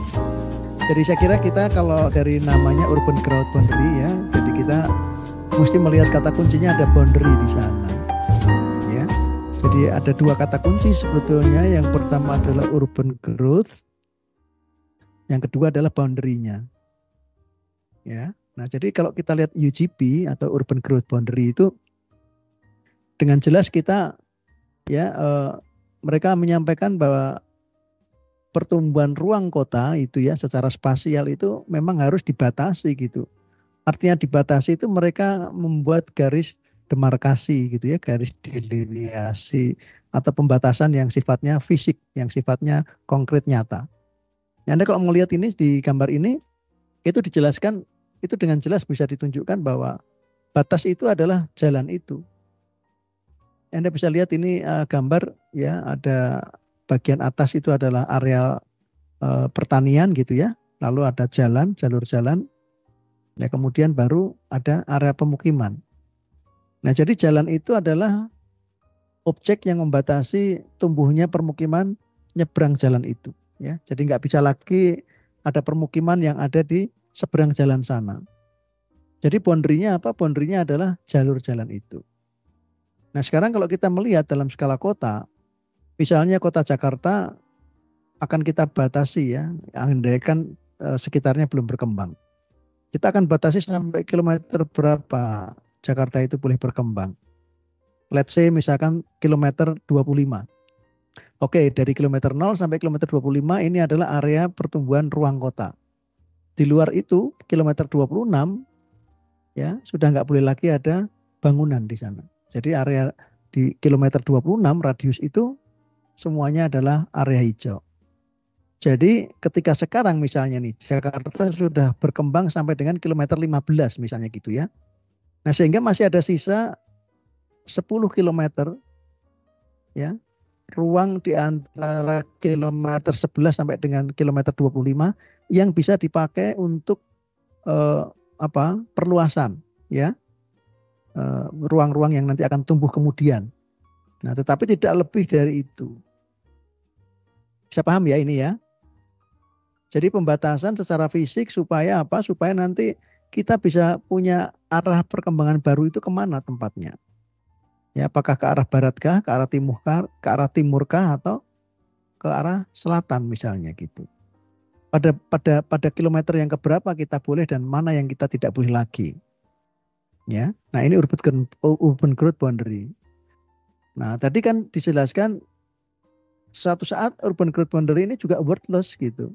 Jadi saya kira kita kalau dari namanya urban growth boundary ya, jadi kita mesti melihat kata kuncinya ada boundary di sana. Ya. Jadi ada dua kata kunci sebetulnya. Yang pertama adalah urban growth, yang kedua adalah boundary-nya. Ya. Nah, jadi kalau kita lihat UGB atau urban growth boundary itu dengan jelas kita ya mereka menyampaikan bahwa pertumbuhan ruang kota itu ya secara spasial itu memang harus dibatasi gitu. Artinya dibatasi itu mereka membuat garis demarkasi gitu ya, garis deliniasi atau pembatasan yang sifatnya fisik, yang sifatnya konkret nyata. Anda kalau melihat ini di gambar ini itu dijelaskan, itu dengan jelas bisa ditunjukkan bahwa batas itu adalah jalan itu. Anda bisa lihat ini gambar ya, ada bagian atas itu adalah area pertanian gitu ya. Lalu ada jalan, jalur jalan. Nah, kemudian baru ada area pemukiman. Nah, jadi jalan itu adalah objek yang membatasi tumbuhnya permukiman nyebrang jalan itu ya. Jadi nggak bisa lagi ada permukiman yang ada di seberang jalan sana. Jadi boundary-nya apa? Boundary-nya adalah jalur jalan itu. Nah, sekarang kalau kita melihat dalam skala kota, misalnya kota Jakarta akan kita batasi ya, andaikan sekitarnya belum berkembang. Kita akan batasi sampai kilometer berapa Jakarta itu boleh berkembang. Let's say misalkan kilometer 25. Oke, dari kilometer 0 sampai kilometer 25 ini adalah area pertumbuhan ruang kota. Di luar itu, kilometer 26 ya sudah nggak boleh lagi ada bangunan di sana. Jadi area di kilometer 26 radius itu semuanya adalah area hijau. Jadi ketika sekarang misalnya nih Jakarta sudah berkembang sampai dengan kilometer 15 misalnya gitu ya. Nah, sehingga masih ada sisa 10 kilometer ya, ruang di antara kilometer 11 sampai dengan kilometer 25 yang bisa dipakai untuk perluasan ya. Ruang-ruang yang nanti akan tumbuh kemudian. Nah, tetapi tidak lebih dari itu. Bisa paham ya ini ya? Jadi pembatasan secara fisik supaya apa? Supaya nanti kita bisa punya arah perkembangan baru itu kemana tempatnya? Ya, apakah ke arah baratkah, ke arah timurkah, atau ke arah selatan misalnya gitu. Pada kilometer yang keberapa kita boleh dan mana yang kita tidak boleh lagi. Ya, nah ini urban growth boundary. Nah, tadi kan dijelaskan suatu saat urban growth boundary ini juga worthless gitu.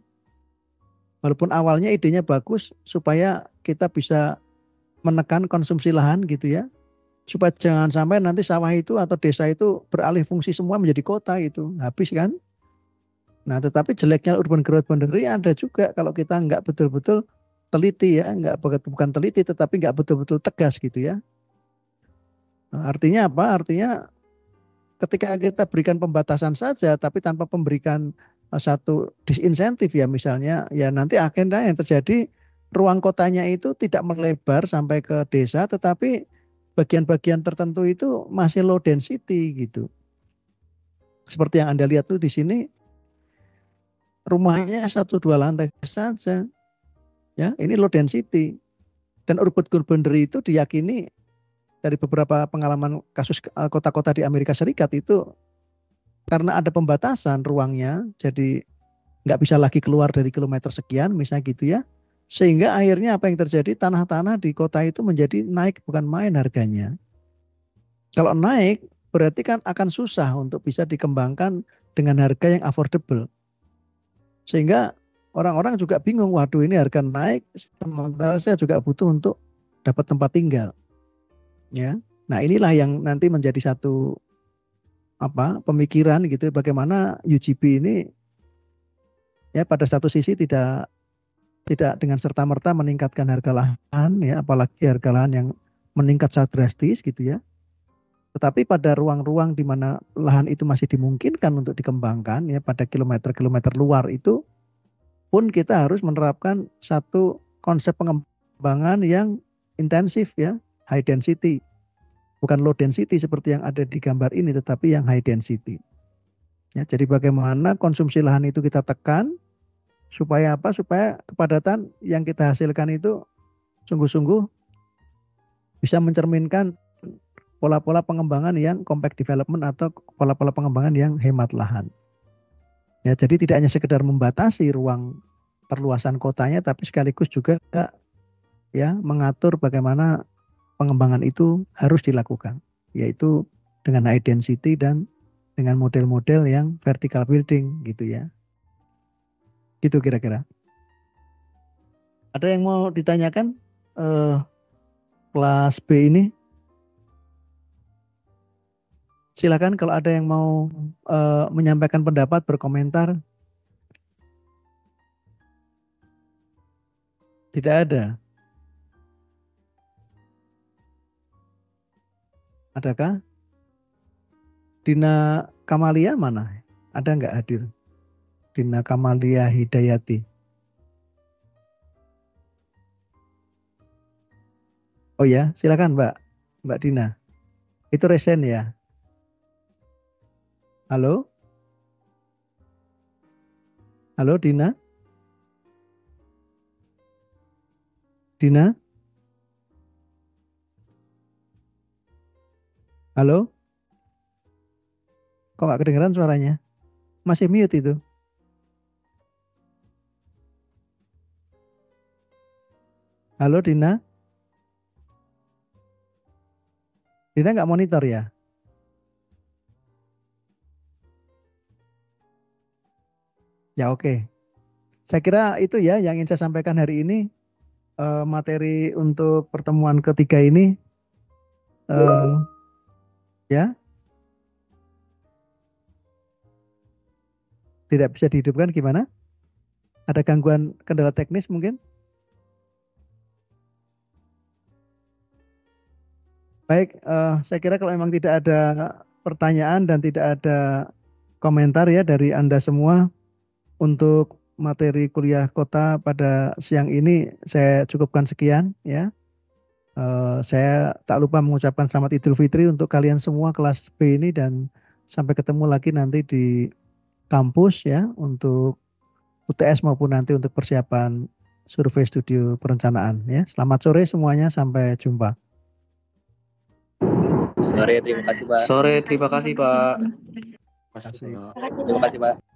Walaupun awalnya idenya bagus supaya kita bisa menekan konsumsi lahan gitu ya. Supaya jangan sampai nanti sawah itu atau desa itu beralih fungsi semua menjadi kota gitu. Habis kan? Nah, tetapi jeleknya urban growth boundary ada juga kalau kita nggak betul-betul teliti ya, bukan teliti tetapi nggak betul-betul tegas gitu ya. Nah, artinya apa? Artinya ketika kita berikan pembatasan saja tapi tanpa memberikan satu disinsentif ya misalnya, ya nanti agenda yang terjadi ruang kotanya itu tidak melebar sampai ke desa tetapi bagian-bagian tertentu itu masih low density gitu. Seperti yang Anda lihat tuh di sini rumahnya 1-2 lantai saja. Ya, ini low density. Dan urban growth boundary itu diyakini dari beberapa pengalaman kasus kota-kota di Amerika Serikat itu karena ada pembatasan ruangnya, jadi nggak bisa lagi keluar dari kilometer sekian, misalnya gitu ya. Sehingga akhirnya apa yang terjadi, tanah-tanah di kota itu menjadi naik bukan main harganya. Kalau naik berarti kan akan susah untuk bisa dikembangkan dengan harga yang affordable. Sehingga orang-orang juga bingung, waduh ini harga naik, sementara saya juga butuh untuk dapat tempat tinggal. Ya, nah inilah yang nanti menjadi satu pemikiran gitu, bagaimana UGB ini ya pada satu sisi tidak dengan serta-merta meningkatkan harga lahan ya, apalagi harga lahan yang meningkat sangat drastis gitu ya. Tetapi pada ruang-ruang di mana lahan itu masih dimungkinkan untuk dikembangkan ya, pada kilometer-kilometer luar itu pun kita harus menerapkan satu konsep pengembangan yang intensif ya, high density. Bukan low density seperti yang ada di gambar ini, tetapi yang high density. Ya, jadi bagaimana konsumsi lahan itu kita tekan supaya apa? Supaya kepadatan yang kita hasilkan itu sungguh-sungguh bisa mencerminkan pola-pola pengembangan yang compact development atau pola-pola pengembangan yang hemat lahan. Ya, jadi tidak hanya sekedar membatasi ruang perluasan kotanya, tapi sekaligus juga ya mengatur bagaimana pengembangan itu harus dilakukan, yaitu dengan high density dan dengan model-model yang vertical building gitu ya. Gitu kira-kira. Ada yang mau ditanyakan kelas B ini? Silakan kalau ada yang mau menyampaikan pendapat, berkomentar. Tidak ada. Adakah? Dina Kamalia mana? Ada nggak hadir? Dina Kamalia Hidayati. Oh ya, silakan Mbak Dina. Itu resen ya? Halo? Halo Dina? Dina? Halo? Kok nggak kedengeran suaranya? Masih mute itu. Halo Dina? Dina nggak monitor ya? Ya oke. Saya kira itu ya yang ingin saya sampaikan hari ini. Materi untuk pertemuan ketiga ini. Ya. Tidak bisa dihidupkan gimana? Ada gangguan kendala teknis mungkin? Baik, saya kira kalau memang tidak ada pertanyaan dan tidak ada komentar ya dari Anda semua untuk materi kuliah kota pada siang ini, saya cukupkan sekian ya. Saya tak lupa mengucapkan selamat Idul Fitri untuk kalian semua kelas B ini dan sampai ketemu lagi nanti di kampus ya untuk UTS maupun nanti untuk persiapan survei studio perencanaan ya. Selamat sore semuanya, sampai jumpa. Sore, terima kasih Pak. Sore, terima kasih Pak. Terima kasih Pak.